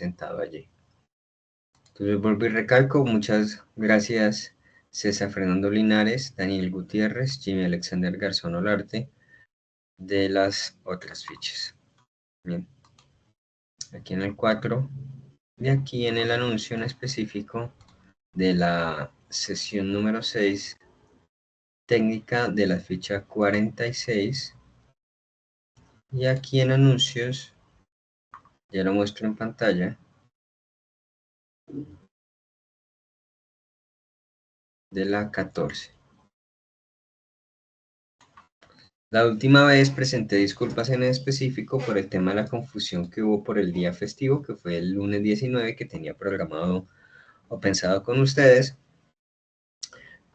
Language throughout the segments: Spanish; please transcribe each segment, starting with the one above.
presentado allí. Entonces vuelvo y recalco, muchas gracias César Fernando Linares, Daniel Gutiérrez, Jimmy Alexander Garzón Olarte, de las otras fichas. Bien, aquí en el 4, y aquí en el anuncio en específico de la sesión número 6, técnica de la ficha 46, y aquí en anuncios, ya lo muestro en pantalla, de la 14. La última vez presenté disculpas en específico por el tema de la confusión que hubo por el día festivo, que fue el lunes 19, que tenía programado o pensado con ustedes,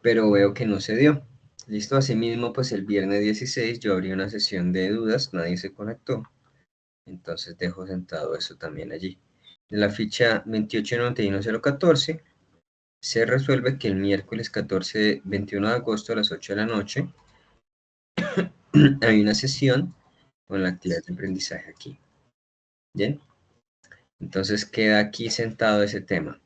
pero veo que no se dio. Listo, asimismo, pues el viernes 16 yo abrí una sesión de dudas, nadie se conectó, entonces dejo sentado eso también allí. De la ficha 2891014 se resuelve que el miércoles 21 de agosto a las 8 de la noche hay una sesión con la actividad de aprendizaje aquí. Bien, entonces queda aquí sentado ese tema.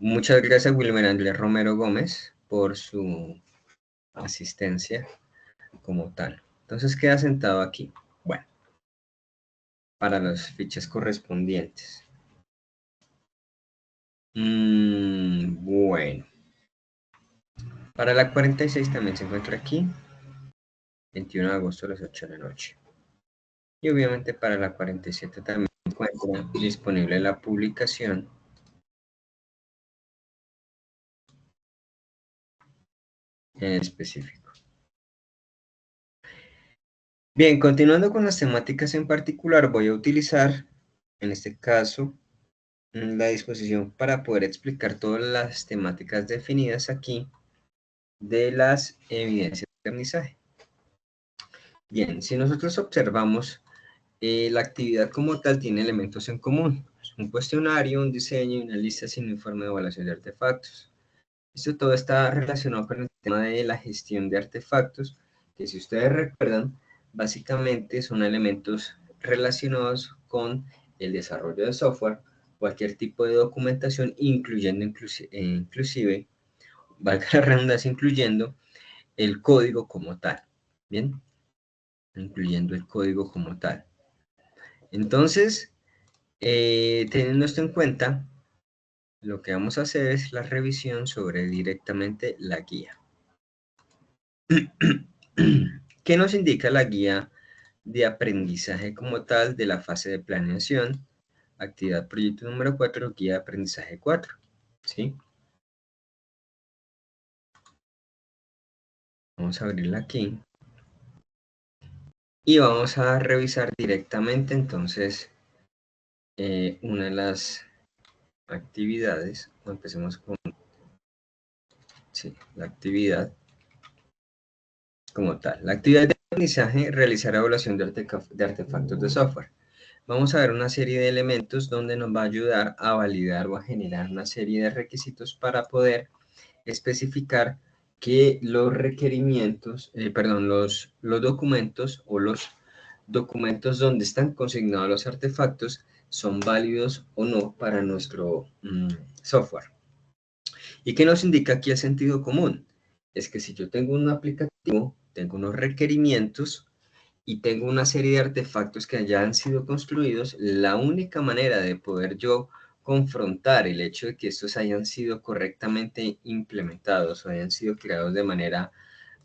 Muchas gracias a Wilmer Andrés Romero Gómez por su asistencia como tal. Entonces queda sentado aquí. Bueno, para las fichas correspondientes. Bueno. Para la 46 también se encuentra aquí. 21 de agosto a las 8 de la noche. Y obviamente para la 47 también se encuentra disponible la publicación en específico. Bien, continuando con las temáticas en particular, voy a utilizar, en este caso, la disposición para poder explicar todas las temáticas definidas aquí de las evidencias de aprendizaje. Bien, si nosotros observamos, la actividad como tal tiene elementos en común. Un cuestionario, un diseño y una lista sin informe de evaluación de artefactos. Esto todo está relacionado con el tema de la gestión de artefactos, que si ustedes recuerdan, básicamente son elementos relacionados con el desarrollo de software, cualquier tipo de documentación, incluyendo inclusive, valga la redundancia, incluyendo el código como tal, ¿bien? Incluyendo el código como tal. Entonces, teniendo esto en cuenta, lo que vamos a hacer es la revisión sobre directamente la guía. ¿Qué nos indica la guía de aprendizaje como tal de la fase de planeación? Actividad proyecto número 4, guía de aprendizaje 4. ¿Sí? Vamos a abrirla aquí. Y vamos a revisar directamente entonces una de las actividades. Empecemos con la actividad como tal. La actividad de aprendizaje, realizar evaluación de artefactos de software. Vamos a ver una serie de elementos donde nos va a ayudar a validar o a generar una serie de requisitos para poder especificar que los requerimientos, los documentos o los documentos donde están consignados los artefactos son válidos o no para nuestro software. ¿Y qué nos indica aquí el sentido común? Es que si yo tengo un aplicativo, tengo unos requerimientos y tengo una serie de artefactos que ya han sido construidos, la única manera de poder yo confrontar el hecho de que estos hayan sido correctamente implementados o hayan sido creados de manera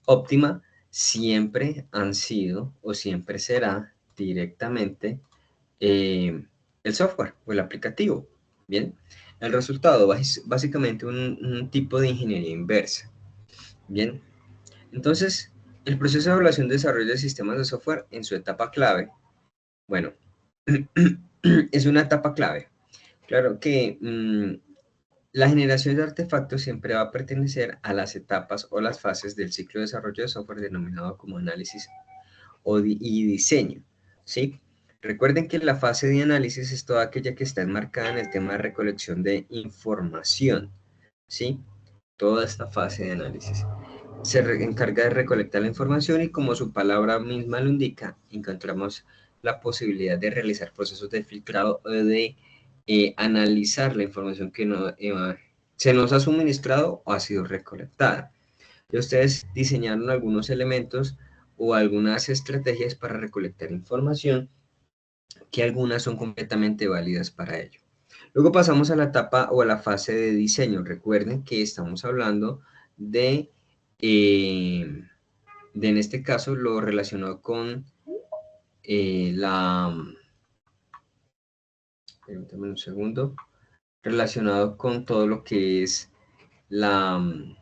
óptima, siempre han sido o siempre será directamente el software o el aplicativo. Bien, el resultado es básicamente un tipo de ingeniería inversa. Bien, entonces, el proceso de evaluación y desarrollo de sistemas de software en su etapa clave, bueno, es una etapa clave. Claro que la generación de artefactos siempre va a pertenecer a las etapas o las fases del ciclo de desarrollo de software denominado como análisis y diseño, ¿sí? Recuerden que la fase de análisis es toda aquella que está enmarcada en el tema de recolección de información, ¿sí? Toda esta fase de análisis se encarga de recolectar la información y como su palabra misma lo indica, encontramos la posibilidad de realizar procesos de filtrado o de analizar la información que se nos ha suministrado o ha sido recolectada. Y ustedes diseñaron algunos elementos o algunas estrategias para recolectar información, que algunas son completamente válidas para ello. Luego pasamos a la etapa o a la fase de diseño. Recuerden que estamos hablando de en este caso, lo relacionado con permítame un segundo, relacionado con todo lo que es no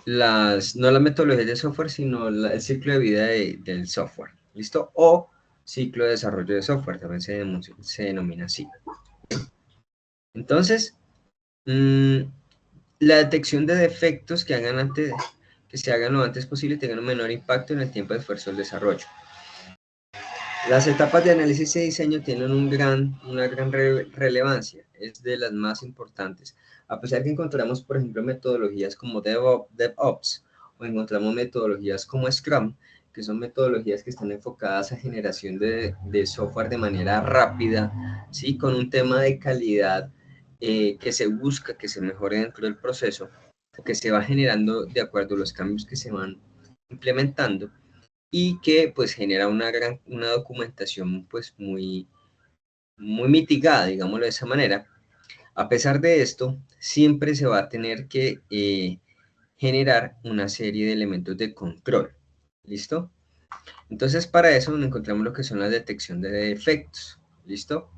las metodologías de software, sino el ciclo de vida del software, ¿listo? O ciclo de desarrollo de software, también se denomina así. Entonces, la detección de defectos que se hagan lo antes posible y tengan un menor impacto en el tiempo de esfuerzo del desarrollo. Las etapas de análisis y diseño tienen una gran relevancia, es de las más importantes. A pesar que encontramos, por ejemplo, metodologías como DevOps o encontramos metodologías como Scrum, que son metodologías que están enfocadas a generación de software de manera rápida, ¿sí? Con un tema de calidad que se busca que se mejore dentro del proceso, que se va generando de acuerdo a los cambios que se van implementando, y que pues genera una documentación pues muy mitigada, digámoslo de esa manera. A pesar de esto, siempre se va a tener que generar una serie de elementos de control, ¿listo? Entonces para eso encontramos lo que son la detección de defectos, ¿listo?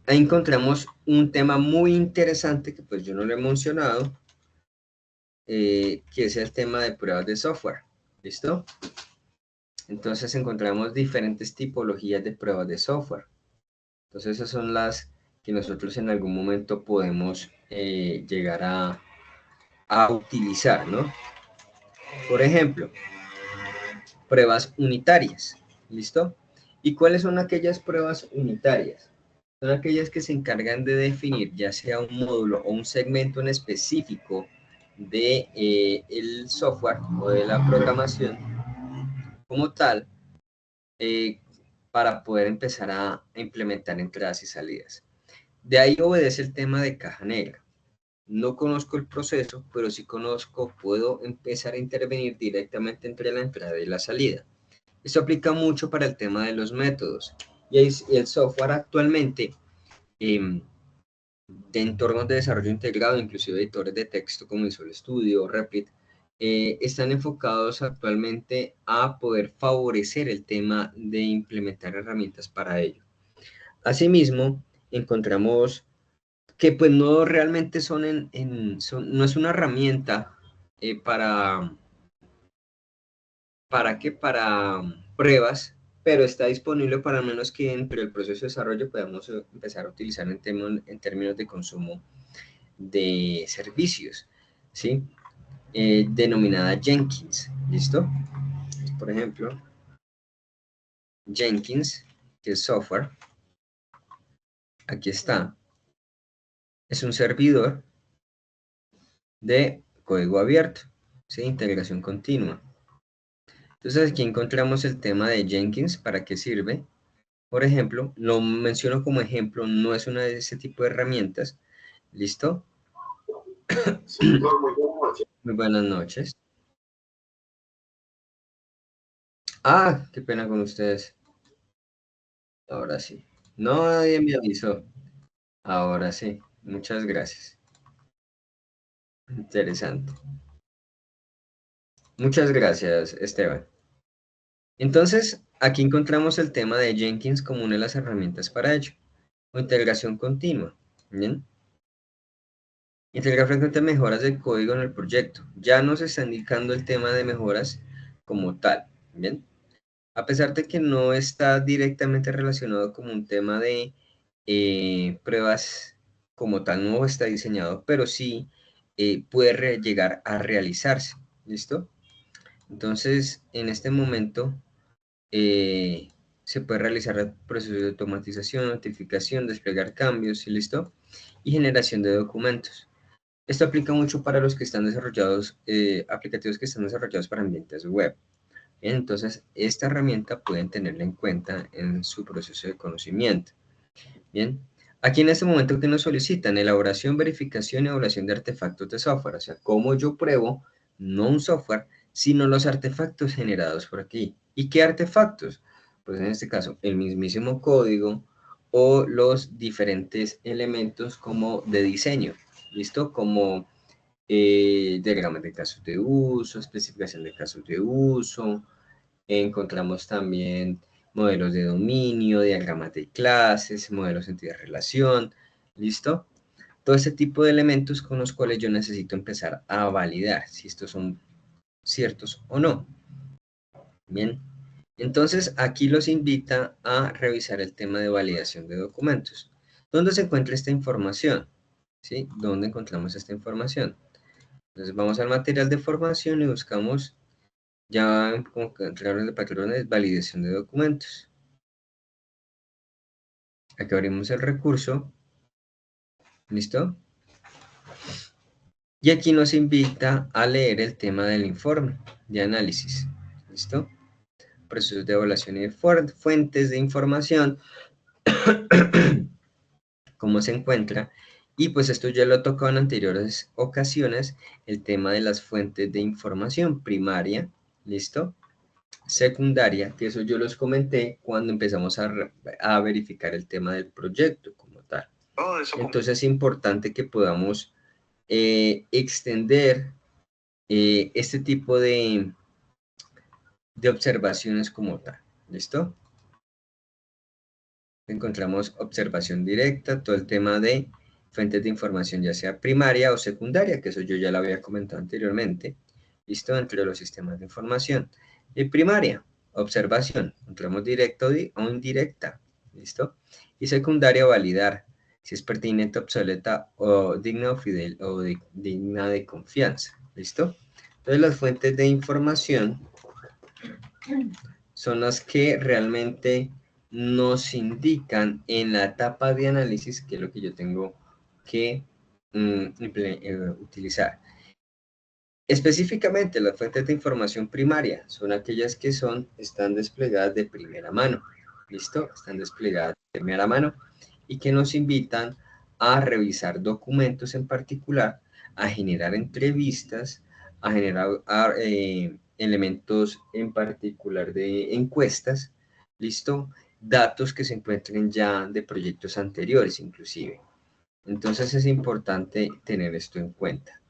Ahí encontramos un tema muy interesante que pues yo no lo he mencionado, que es el tema de pruebas de software, ¿listo? Entonces encontramos diferentes tipologías de pruebas de software. Entonces esas son las que nosotros en algún momento podemos llegar a utilizar, ¿no? Por ejemplo, pruebas unitarias, ¿listo? ¿Y cuáles son aquellas pruebas unitarias? Son aquellas que se encargan de definir ya sea un módulo o un segmento en específico de el software o de la programación como tal, para poder empezar a implementar entradas y salidas. De ahí obedece el tema de caja negra. No conozco el proceso, pero sí puedo empezar a intervenir directamente entre la entrada y la salida. Esto aplica mucho para el tema de los métodos. Y el software actualmente, de entornos de desarrollo integrado, inclusive editores de texto como Visual Studio o Replit, están enfocados actualmente a poder favorecer el tema de implementar herramientas para ello. Asimismo, encontramos que pues no realmente no es una herramienta para pruebas, pero está disponible para al menos que entre el proceso de desarrollo podamos empezar a utilizar en términos de consumo de servicios, ¿sí? Denominada Jenkins, ¿listo? Por ejemplo, Jenkins, que es software, aquí está, es un servidor de código abierto, ¿sí? Integración continua. Entonces aquí encontramos el tema de Jenkins, ¿para qué sirve? Por ejemplo, lo menciono como ejemplo, no es una de ese tipo de herramientas, ¿listo? Sí, muy buenas noches. Ah, qué pena con ustedes. Ahora sí. No, nadie me avisó. Ahora sí. Muchas gracias. Interesante. Muchas gracias, Esteban. Entonces, aquí encontramos el tema de Jenkins como una de las herramientas para ello. O integración continua. ¿Bien? Integrar frecuentes mejoras del código en el proyecto. Ya nos está indicando el tema de mejoras como tal. ¿Bien? A pesar de que no está directamente relacionado como un tema de pruebas como tal, no está diseñado, pero sí puede llegar a realizarse. ¿Listo? Entonces, en este momento se puede realizar procesos de automatización, notificación, desplegar cambios, ¿sí? ¿Listo? Y generación de documentos. Esto aplica mucho para los que están desarrollados, aplicativos que están desarrollados para ambientes web. Bien, entonces, esta herramienta pueden tenerla en cuenta en su proceso de conocimiento. Bien, aquí en este momento que nos solicitan elaboración, verificación y evaluación de artefactos de software, o sea, cómo yo pruebo no un software, sino los artefactos generados por aquí. ¿Y qué artefactos? Pues en este caso, el mismísimo código o los diferentes elementos como de diseño, ¿listo? Como diagramas de casos de uso, especificación de casos de uso, encontramos también modelos de dominio, diagramas de clases, modelos de relación, ¿listo? Todo este tipo de elementos con los cuales yo necesito empezar a validar si estos son ciertos o no. Bien, entonces aquí los invita a revisar el tema de validación de documentos. ¿Dónde se encuentra esta información? ¿Sí? ¿Dónde encontramos esta información? Entonces vamos al material de formación y buscamos ya como que entraron de patrones, validación de documentos. Aquí abrimos el recurso, ¿listo? Y aquí nos invita a leer el tema del informe de análisis, ¿listo? Procesos de evaluación y de fuentes de información, cómo se encuentra. Y pues esto ya lo he tocado en anteriores ocasiones, el tema de las fuentes de información primaria, ¿listo? Secundaria, que eso yo los comenté cuando empezamos a verificar el tema del proyecto como tal. Entonces es importante que podamos extender este tipo de observaciones como tal. ¿Listo? Encontramos observación directa, todo el tema de fuentes de información, ya sea primaria o secundaria, que eso yo ya lo había comentado anteriormente. ¿Listo? Entre los sistemas de información. Y primaria, observación, encontramos directa o indirecta. ¿Listo? Y secundaria, validar si es pertinente, obsoleta o digna o fidel o digna de confianza. ¿Listo? Entonces las fuentes de información son las que realmente nos indican en la etapa de análisis qué es lo que yo tengo que utilizar. Específicamente, las fuentes de información primaria son aquellas que están desplegadas de primera mano. ¿Listo? Están desplegadas de primera mano y que nos invitan a revisar documentos en particular, a generar entrevistas, a generar elementos en particular de encuestas, ¿listo? Datos que se encuentren ya de proyectos anteriores inclusive. Entonces es importante tener esto en cuenta.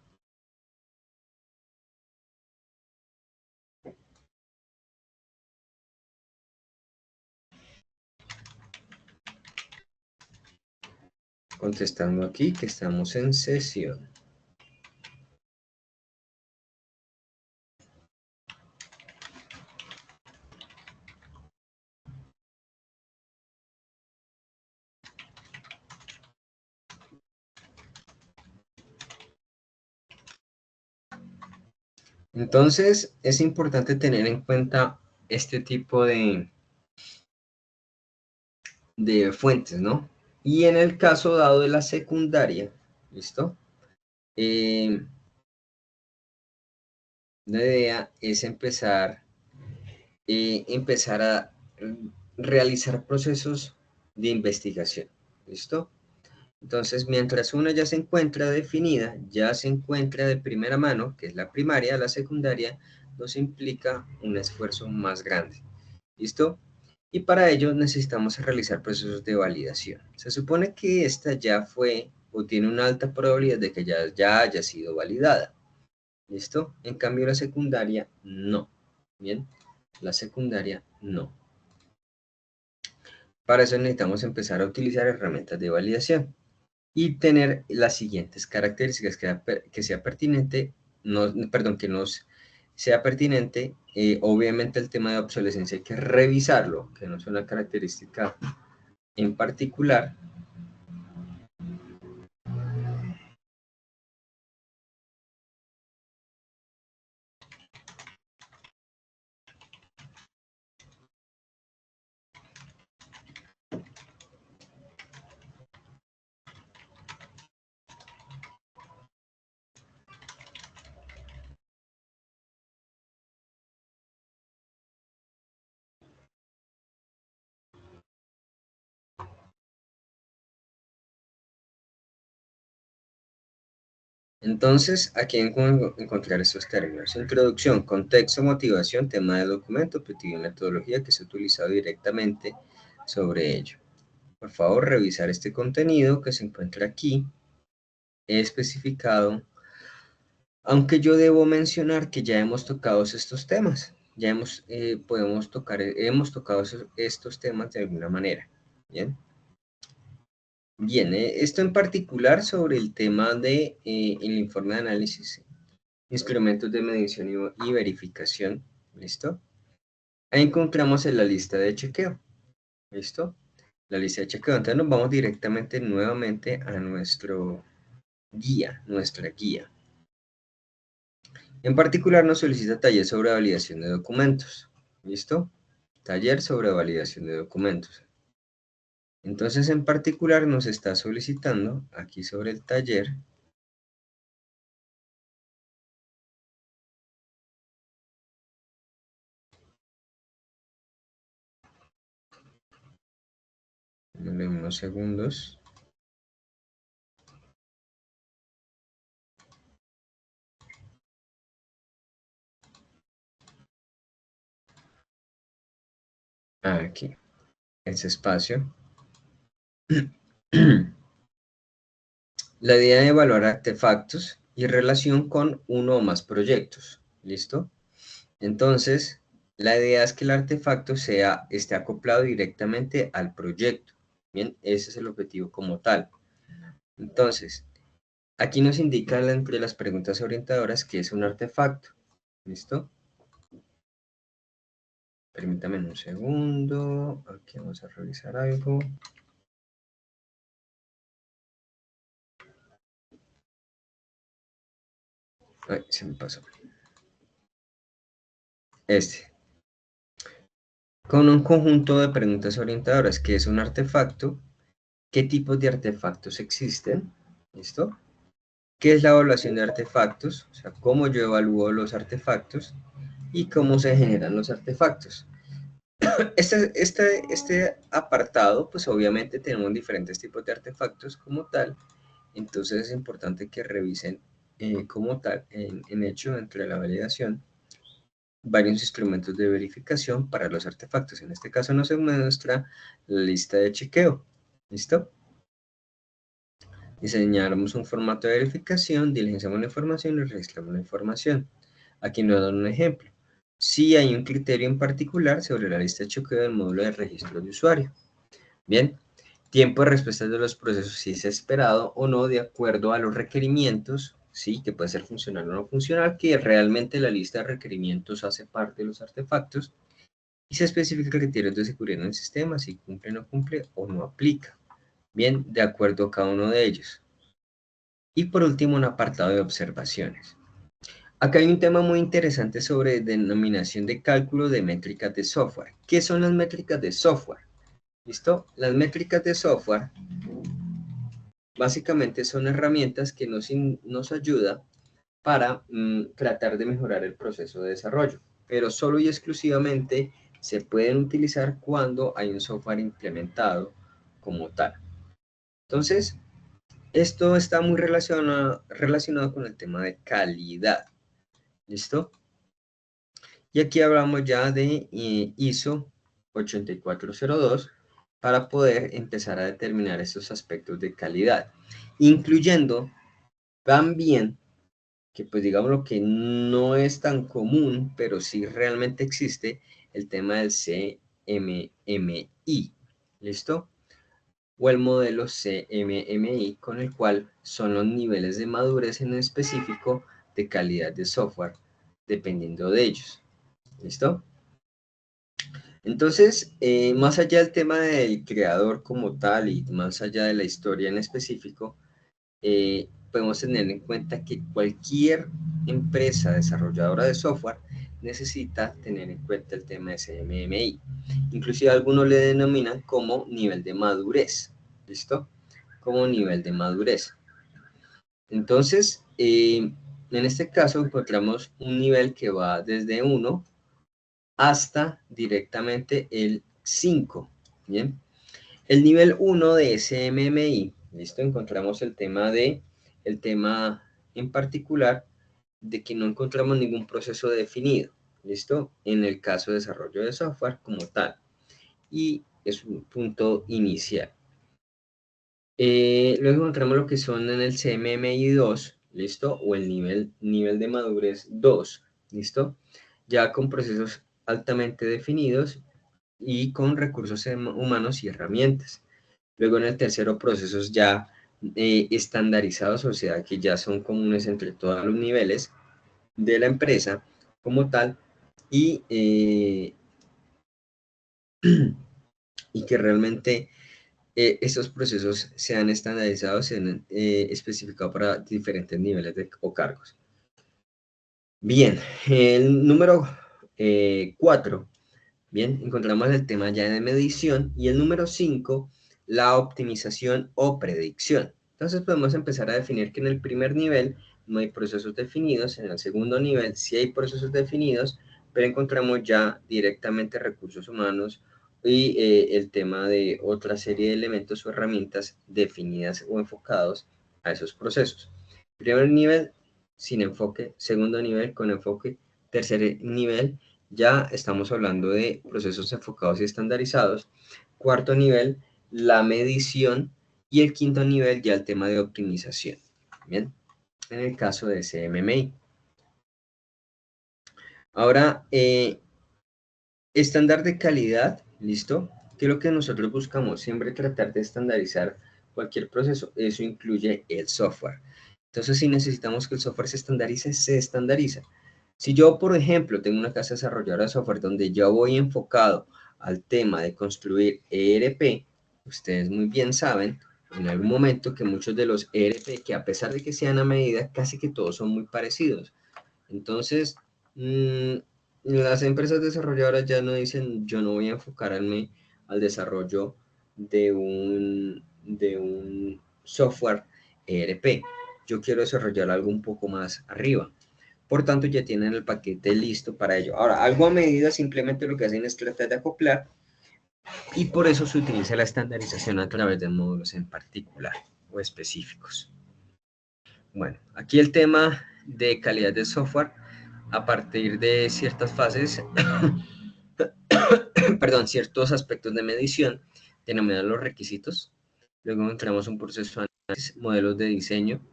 Contestando aquí que estamos en sesión. Entonces, es importante tener en cuenta este tipo de fuentes, ¿no? Y en el caso dado de la secundaria, ¿listo? La idea es empezar a realizar procesos de investigación, ¿listo? Entonces, mientras una ya se encuentra definida, ya se encuentra de primera mano, que es la primaria, la secundaria, nos implica un esfuerzo más grande. ¿Listo? Y para ello necesitamos realizar procesos de validación. Se supone que esta ya fue o tiene una alta probabilidad de que ya haya sido validada. ¿Listo? En cambio, la secundaria no. Bien, la secundaria no. Para eso necesitamos empezar a utilizar herramientas de validación y tener las siguientes características que sea pertinente, no, perdón, que nos sea pertinente. Obviamente el tema de obsolescencia hay que revisarlo, que no es una característica en particular. Entonces, aquí encontrar estos términos. Introducción, contexto, motivación, tema de documento, objetivo y metodología que se ha utilizado directamente sobre ello. Por favor, revisar este contenido que se encuentra aquí, especificado, aunque yo debo mencionar que ya hemos tocado estos temas, ya hemos tocado estos temas de alguna manera, ¿bien? Bien, esto en particular sobre el tema de el informe de análisis, instrumentos de medición y verificación, ¿listo? Ahí encontramos en la lista de chequeo, ¿listo? La lista de chequeo, entonces nos vamos directamente nuevamente a nuestro guía, nuestra guía. En particular nos solicita taller sobre validación de documentos, ¿listo? Taller sobre validación de documentos. Entonces en particular nos está solicitando aquí sobre el taller unos segundos. Aquí, ese espacio. La idea de evaluar artefactos y relación con uno o más proyectos. ¿Listo? Entonces, la idea es que el artefacto esté acoplado directamente al proyecto. Bien, ese es el objetivo como tal. Entonces, aquí nos indica entre las preguntas orientadoras qué es un artefacto. ¿Listo? Permítame un segundo. Aquí vamos a revisar algo. Ay, se me pasó. Con un conjunto de preguntas orientadoras. ¿Qué es un artefacto? ¿Qué tipos de artefactos existen? ¿Listo? ¿Qué es la evaluación de artefactos? O sea, cómo yo evalúo los artefactos y cómo se generan los artefactos. Este apartado, pues obviamente tenemos diferentes tipos de artefactos como tal, entonces es importante que revisen como tal, en hecho, entre la validación, varios instrumentos de verificación para los artefactos. En este caso nos muestra la lista de chequeo. ¿Listo? Diseñamos un formato de verificación, diligenciamos la información y registramos la información. Aquí nos dan un ejemplo. Si hay un criterio en particular sobre la lista de chequeo del módulo de registro de usuario. Bien, tiempo de respuesta de los procesos, si es esperado o no, de acuerdo a los requerimientos, sí, que puede ser funcional o no funcional, que realmente la lista de requerimientos hace parte de los artefactos, y se especifica criterios de seguridad en el sistema, si cumple, no cumple o no aplica. Bien, de acuerdo a cada uno de ellos. Y por último, un apartado de observaciones. Acá hay un tema muy interesante sobre denominación de cálculo de métricas de software. ¿Qué son las métricas de software? ¿Listo? Las métricas de software básicamente son herramientas que nos ayudan para tratar de mejorar el proceso de desarrollo, pero solo y exclusivamente se pueden utilizar cuando hay un software implementado como tal. Entonces, esto está muy relacionado con el tema de calidad. ¿Listo? Y aquí hablamos ya de ISO 8402 para poder empezar a determinar estos aspectos de calidad, incluyendo también, que pues digamos lo que no es tan común, pero sí realmente existe, el tema del CMMI, ¿listo? O el modelo CMMI, con el cual son los niveles de madurez en específico de calidad de software, dependiendo de ellos, ¿listo? Entonces, más allá del tema del creador como tal y más allá de la historia en específico, podemos tener en cuenta que cualquier empresa desarrolladora de software necesita tener en cuenta el tema de CMMI. Inclusive algunos le denominan como nivel de madurez, ¿listo? Como nivel de madurez. Entonces, en este caso encontramos un nivel que va desde 1 hasta directamente el 5, ¿bien? El nivel 1 de SMMI, ¿listo? Encontramos el tema en particular de que no encontramos ningún proceso definido, ¿listo? En el caso de desarrollo de software como tal. Y es un punto inicial. Luego encontramos lo que son en el CMMI 2, ¿listo? O el nivel de madurez 2, ¿listo? Ya con procesos altamente definidos y con recursos humanos y herramientas. Luego en el tercero, procesos ya estandarizados, o sea, que ya son comunes entre todos los niveles de la empresa como tal y, y que realmente estos procesos sean estandarizados, sean especificados para diferentes niveles o cargos. Bien, el número 4, bien, encontramos el tema ya de medición y el número 5, la optimización o predicción. Entonces podemos empezar a definir que en el primer nivel no hay procesos definidos, en el segundo nivel sí hay procesos definidos, pero encontramos ya directamente recursos humanos y el tema de otra serie de elementos o herramientas definidas o enfocados a esos procesos. Primer nivel sin enfoque, segundo nivel con enfoque, tercer nivel ya estamos hablando de procesos enfocados y estandarizados. Cuarto nivel, la medición. Y el quinto nivel, ya el tema de optimización. Bien, en el caso de CMMI. Ahora, estándar de calidad, ¿listo? ¿Qué es lo que nosotros buscamos? Siempre tratar de estandarizar cualquier proceso. Eso incluye el software. Entonces, si necesitamos que el software se estandariza. Si yo, por ejemplo, tengo una casa desarrolladora de software donde yo voy enfocado al tema de construir ERP, ustedes muy bien saben en algún momento que muchos de los ERP, que a pesar de que sean a medida, casi que todos son muy parecidos. Entonces, las empresas desarrolladoras ya no dicen, yo no voy a enfocarme al desarrollo de un software ERP. Yo quiero desarrollar algo un poco más arriba. Por tanto, ya tienen el paquete listo para ello. Ahora, algo a medida simplemente lo que hacen es tratar de acoplar y por eso se utiliza la estandarización a través de módulos en particular o específicos. Bueno, aquí el tema de calidad de software a partir de ciertas fases, perdón, ciertos aspectos de medición, denominan los requisitos. Luego entramos un proceso de análisis, modelos de diseño,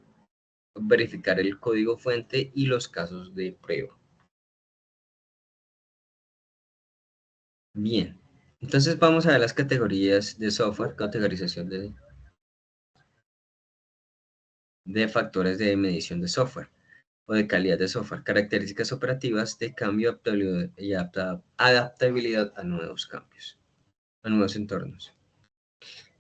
verificar el código fuente y los casos de prueba. Bien, entonces vamos a ver las categorías de software, categorización de factores de medición de software o de calidad de software, características operativas de cambio y adaptabilidad a nuevos cambios, a nuevos entornos.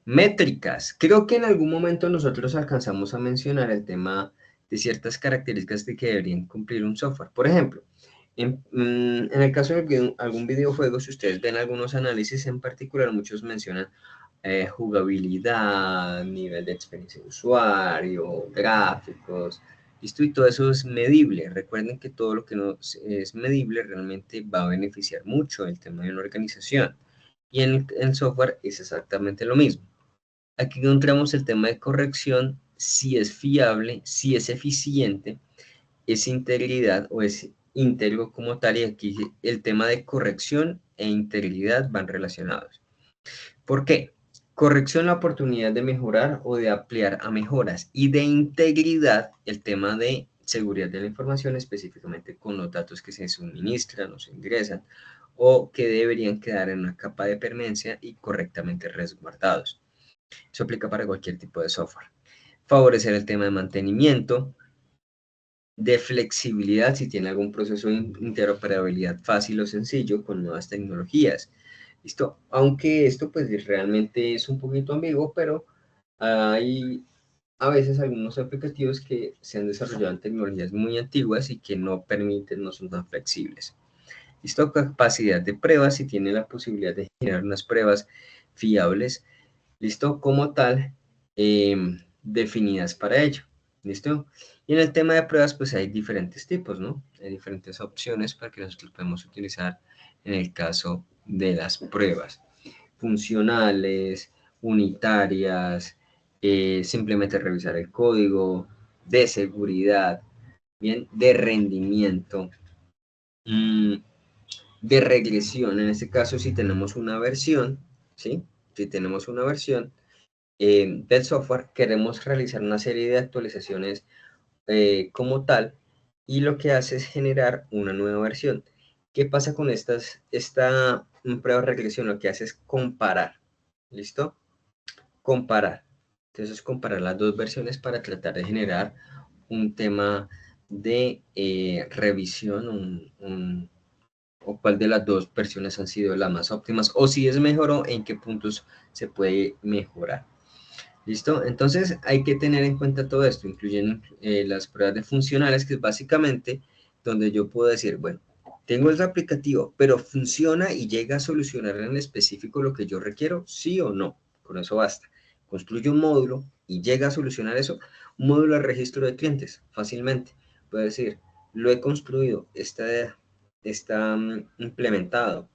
Métricas. Creo que en algún momento nosotros alcanzamos a mencionar el tema de ciertas características de que deberían cumplir un software. Por ejemplo, en el caso de algún videojuego, si ustedes ven algunos análisis en particular, muchos mencionan jugabilidad, nivel de experiencia de usuario, gráficos, listo, y todo eso es medible. Recuerden que todo lo que no es medible realmente va a beneficiar mucho el tema de una organización. Y en el software es exactamente lo mismo. Aquí encontramos el tema de corrección, si es fiable, si es eficiente, es integridad o es íntegro como tal, y aquí el tema de corrección e integridad van relacionados. ¿Por qué? Corrección, la oportunidad de mejorar o de ampliar a mejoras, y de integridad, el tema de seguridad de la información, específicamente con los datos que se suministran o se ingresan o que deberían quedar en una capa de permanencia y correctamente resguardados. Eso aplica para cualquier tipo de software. Favorecer el tema de mantenimiento, de flexibilidad si tiene algún proceso de interoperabilidad fácil o sencillo con nuevas tecnologías. ¿Listo? Aunque esto pues realmente es un poquito ambiguo, pero hay a veces algunos aplicativos que se han desarrollado en tecnologías muy antiguas y que no permiten, no son tan flexibles. ¿Listo? Capacidad de pruebas, si tiene la posibilidad de generar unas pruebas fiables, ¿listo? Como tal, definidas para ello, ¿listo? Y en el tema de pruebas, pues hay diferentes tipos, ¿no? Hay diferentes opciones para que nosotros podemos utilizar en el caso de las pruebas funcionales, unitarias, simplemente revisar el código, de seguridad, bien, de rendimiento, de regresión. En este caso, si tenemos una versión, ¿sí? Si tenemos una versión del software, queremos realizar una serie de actualizaciones como tal, y lo que hace es generar una nueva versión. ¿Qué pasa con esta prueba de regresión? Lo que hace es comparar, ¿listo? Comparar. Entonces, comparar las dos versiones para tratar de generar un tema de revisión, o cuál de las dos versiones han sido las más óptimas, o si es mejor o en qué puntos se puede mejorar. ¿Listo? Entonces hay que tener en cuenta todo esto, incluyendo las pruebas de funcionales, que es básicamente donde yo puedo decir, bueno, tengo el aplicativo, pero funciona y llega a solucionar en específico lo que yo requiero, sí o no. Con eso basta. Construyo un módulo y llega a solucionar eso. Un módulo de registro de clientes, fácilmente. Puedo decir, lo he construido, está implementado.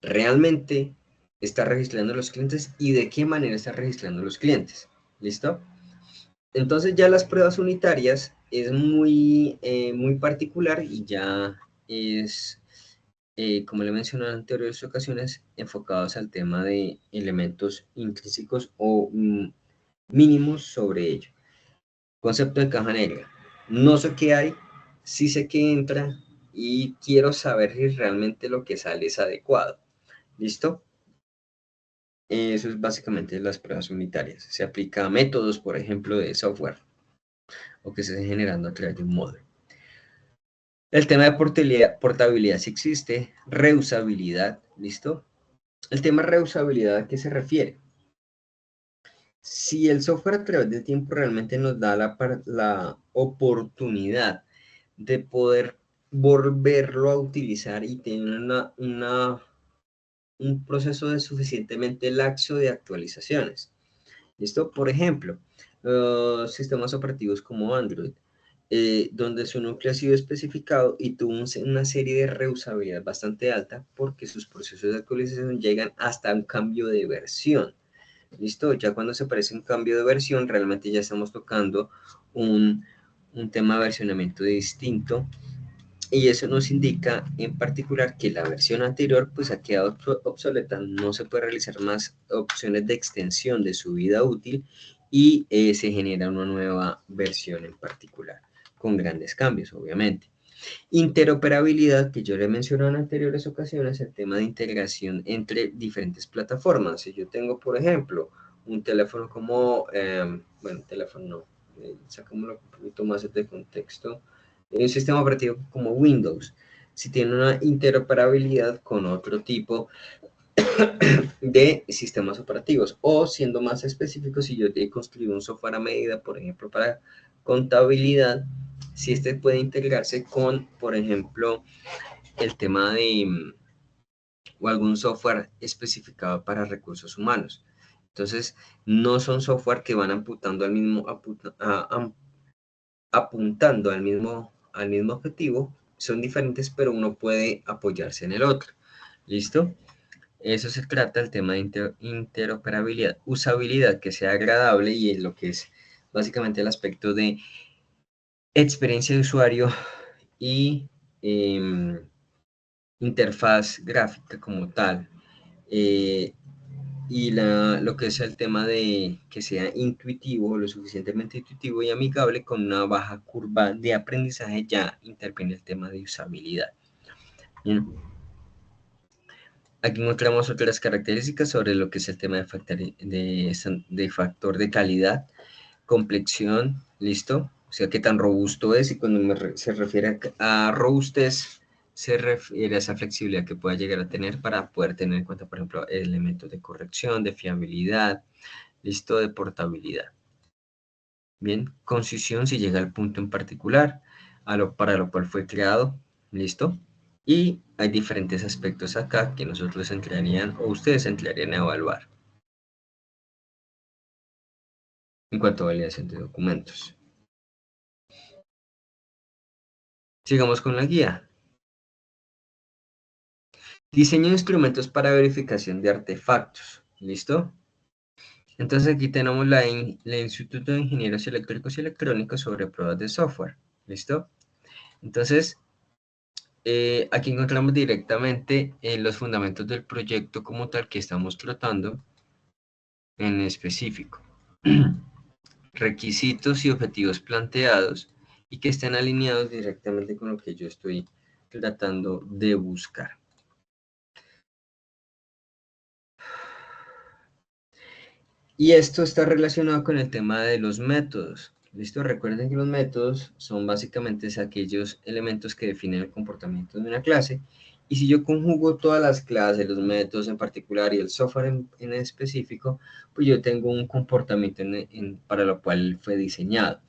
Realmente está registrando los clientes y de qué manera está registrando los clientes. ¿Listo? Entonces ya las pruebas unitarias es muy particular y ya es, como le mencioné en anteriores ocasiones, enfocados al tema de elementos intrínsecos o mínimos sobre ello. Concepto de caja negra. No sé qué hay, sí sé que entra y quiero saber si realmente lo que sale es adecuado. ¿Listo? Eso es básicamente las pruebas unitarias. Se aplica a métodos, por ejemplo, de software o que se esté generando a través de un módulo. El tema de portabilidad sí existe, reusabilidad, ¿listo? El tema de reusabilidad, ¿a qué se refiere? Si el software a través del tiempo realmente nos da la oportunidad de poder volverlo a utilizar y tener un proceso de suficientemente laxo de actualizaciones. ¿Listo? Por ejemplo, los sistemas operativos como Android, donde su núcleo ha sido especificado y tuvo una serie de reusabilidad bastante alta porque sus procesos de actualización llegan hasta un cambio de versión. ¿Listo? Ya cuando se parece un cambio de versión, realmente ya estamos tocando un tema de versionamiento distinto, y eso nos indica en particular que la versión anterior pues ha quedado obsoleta, no se puede realizar más opciones de extensión de su vida útil y se genera una nueva versión en particular, con grandes cambios obviamente. Interoperabilidad, que yo le mencioné en anteriores ocasiones, el tema de integración entre diferentes plataformas. Si yo tengo, por ejemplo, un teléfono como, bueno, teléfono no, sacámoslo un poquito más de contexto, un sistema operativo como Windows, si tiene una interoperabilidad con otro tipo de sistemas operativos, o siendo más específico, si yo he construido un software a medida, por ejemplo, para contabilidad, si este puede integrarse con, por ejemplo, el tema de o algún software especificado para recursos humanos. Entonces, no son software que van apuntando al mismo, apuntando al mismo objetivo, son diferentes, pero uno puede apoyarse en el otro. ¿Listo? Eso se trata del tema de interoperabilidad, usabilidad, que sea agradable, y en lo que es básicamente el aspecto de experiencia de usuario y interfaz gráfica como tal. Y lo que es el tema de que sea intuitivo, lo suficientemente intuitivo y amigable, con una baja curva de aprendizaje, ya interviene el tema de usabilidad. Bien. Aquí encontramos otras características sobre lo que es el tema de factor de calidad, complexión, listo, o sea, qué tan robusto es, y cuando se refiere a robustez, se refiere a esa flexibilidad que pueda llegar a tener para poder tener en cuenta, por ejemplo, elementos de corrección, de fiabilidad, listo, de portabilidad. Bien, concisión si llega al punto en particular, para lo cual fue creado, listo. Y hay diferentes aspectos acá que nosotros entrarían o ustedes entrarían a evaluar en cuanto a validación de documentos. Sigamos con la guía. Diseño de instrumentos para verificación de artefactos. ¿Listo? Entonces aquí tenemos la Instituto de Ingenieros Eléctricos y Electrónicos sobre pruebas de software. ¿Listo? Entonces, aquí encontramos directamente los fundamentos del proyecto como tal que estamos tratando en específico. Requisitos y objetivos planteados y que estén alineados directamente con lo que yo estoy tratando de buscar. Y esto está relacionado con el tema de los métodos. ¿Listo? Recuerden que los métodos son básicamente aquellos elementos que definen el comportamiento de una clase. Y si yo conjugo todas las clases, los métodos en particular y el software en específico, pues yo tengo un comportamiento para lo cual fue diseñado.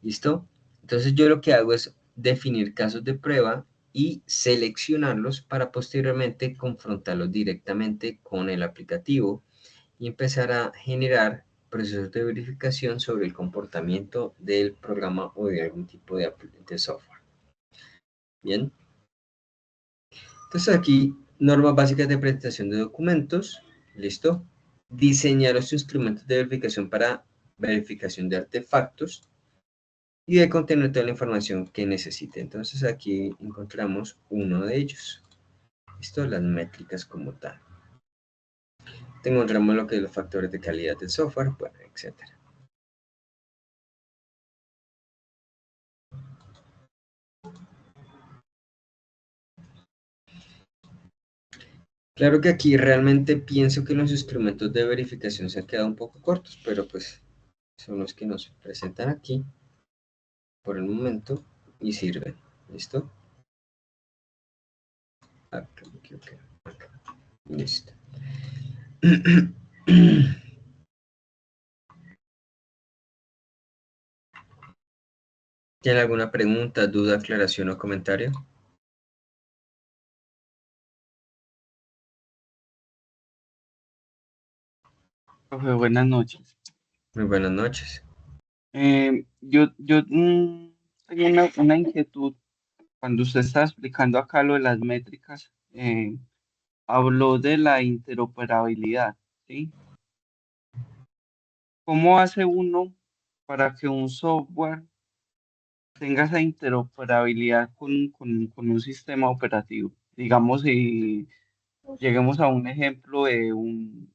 ¿Listo? Entonces yo lo que hago es definir casos de prueba y seleccionarlos para posteriormente confrontarlos directamente con el aplicativo y empezar a generar procesos de verificación sobre el comportamiento del programa o de algún tipo de software. Bien. Entonces aquí, normas básicas de presentación de documentos. Listo. Diseñar los instrumentos de verificación para verificación de artefactos y de contener toda la información que necesite. Entonces aquí encontramos uno de ellos. Listo, las métricas como tal. Encontramos lo que es los factores de calidad del software, bueno, etcétera. Claro que aquí realmente pienso que los instrumentos de verificación se han quedado un poco cortos, pero pues son los que nos presentan aquí por el momento y sirven. ¿Listo? Acá, acá. Listo. ¿Tiene alguna pregunta, duda, aclaración o comentario? Profe, buenas noches. Muy buenas noches. Yo tengo una inquietud. Cuando usted está explicando acá lo de las métricas, habló de la interoperabilidad, ¿sí? ¿Cómo hace uno para que un software tenga esa interoperabilidad con un sistema operativo? Digamos, si lleguemos a un ejemplo de un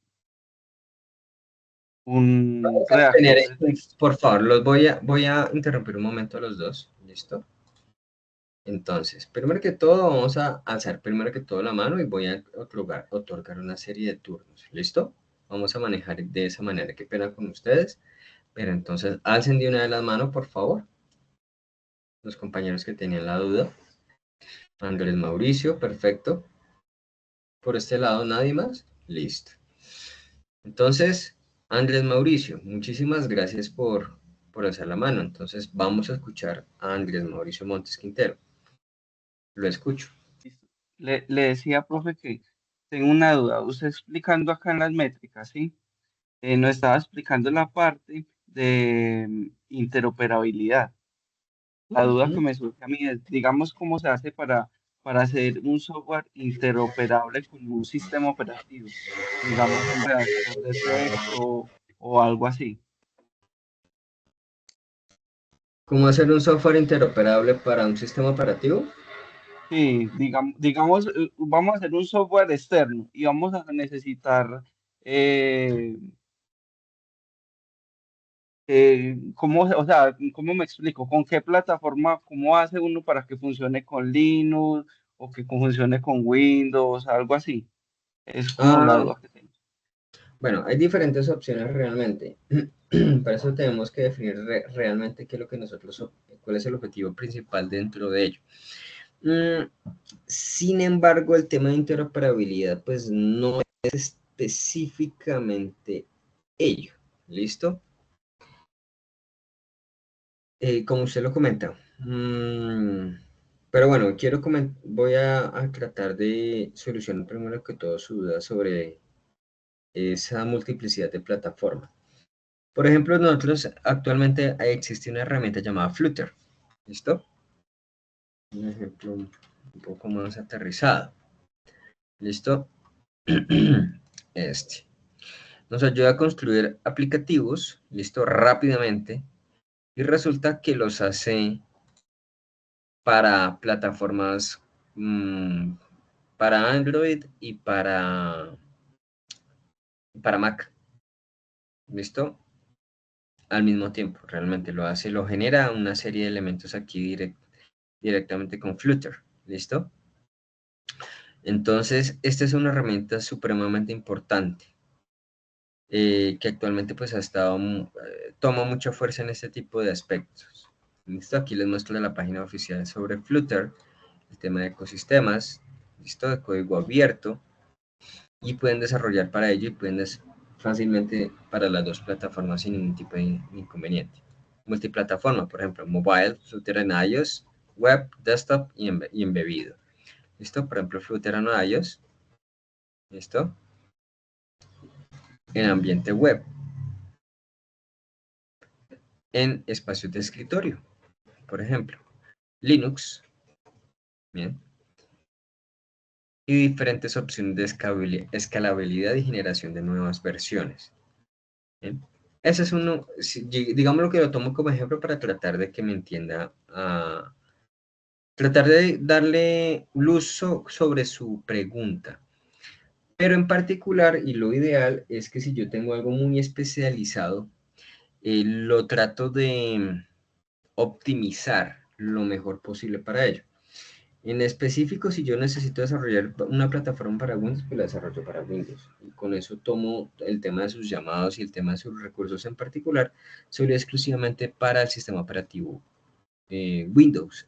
Tener, reactor de texto. por favor, voy a interrumpir un momento a los dos. ¿Listo? Entonces, primero que todo, vamos a alzar primero que todo la mano y voy a otorgar una serie de turnos. ¿Listo? Vamos a manejar de esa manera. Qué pena con ustedes. Pero entonces, alcen de una de las manos, por favor. Los compañeros que tenían la duda. Andrés Mauricio, perfecto. Por este lado, nadie más. Listo. Entonces, Andrés Mauricio, muchísimas gracias por alzar la mano. Entonces, vamos a escuchar a Andrés Mauricio Montes Quintero. Lo escucho. Listo. Le decía, profe, que tengo una duda. Usted explicando acá en las métricas, ¿sí? Nos estaba explicando la parte de interoperabilidad. La duda que Ujú. me surge a mí es, digamos, cómo se hace para hacer un software interoperable con un sistema operativo, digamos, un redactor de texto o algo así. ¿Cómo hacer un software interoperable para un sistema operativo? Sí, digamos, vamos a hacer un software externo y vamos a necesitar eh, ¿cómo, o sea, cómo me explico? ¿Con qué plataforma, cómo hace uno para que funcione con Linux o que funcione con Windows, algo así? Es como la Ah, duda que tengo. bueno, hay diferentes opciones realmente. Para eso tenemos que definir realmente qué es lo que cuál es el objetivo principal dentro de ello. Mm, Sin embargo, el tema de interoperabilidad, pues no es específicamente ello. ¿Listo? Como usted lo comenta. Pero bueno, voy a tratar de solucionar primero que todo su duda sobre esa multiplicidad de plataformas. Por ejemplo, nosotros actualmente existe una herramienta llamada Flutter. ¿Listo? Un ejemplo un poco más aterrizado. ¿Listo? Este. nos ayuda a construir aplicativos, listo, rápidamente, y resulta que los hace para plataformas para Android y para Mac, listo, al mismo tiempo, realmente lo hace, lo genera una serie de elementos aquí directamente con Flutter, listo. Entonces, esta es una herramienta supremamente importante. Que actualmente pues ha estado, toma mucha fuerza en este tipo de aspectos. ¿Listo? Aquí les muestro la página oficial sobre Flutter, el tema de ecosistemas, ¿listo? De código abierto, y pueden desarrollar para ello y pueden fácilmente para las dos plataformas sin ningún tipo de inconveniente. Multiplataforma, por ejemplo, mobile, Flutter en iOS, web, desktop y embebido. ¿Listo? Por ejemplo, Flutter en iOS, ¿listo? En ambiente web, en espacios de escritorio, por ejemplo, Linux, bien, y diferentes opciones de escalabilidad y generación de nuevas versiones. Bien. Ese es uno, digamos lo que lo tomo como ejemplo para tratar de que me entienda, tratar de darle luz sobre su pregunta. Pero en particular, y lo ideal es que si yo tengo algo muy especializado, lo trato de optimizar lo mejor posible para ello. En específico, si yo necesito desarrollar una plataforma para Windows, pues la desarrollo para Windows. Y con eso tomo el tema de sus llamados y el tema de sus recursos en particular, solo exclusivamente para el sistema operativo Windows.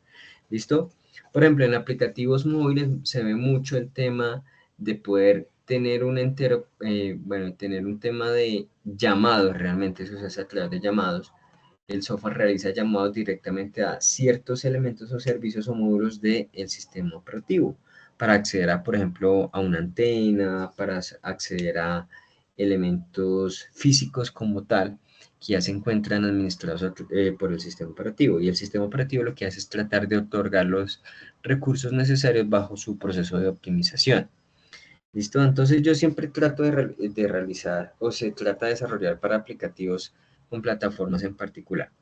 ¿Listo? Por ejemplo, en aplicativos móviles se ve mucho el tema de poder tener un entero, tener un tema de llamados realmente, eso se hace a través de llamados. El software realiza llamados directamente a ciertos elementos o servicios o módulos del sistema operativo para acceder a, por ejemplo, a una antena, para acceder a elementos físicos como tal que ya se encuentran administrados por el sistema operativo. Y el sistema operativo lo que hace es tratar de otorgar los recursos necesarios bajo su proceso de optimización. ¿Listo? Entonces yo siempre trato de realizar o se trata de desarrollar para aplicativos con plataformas en particular.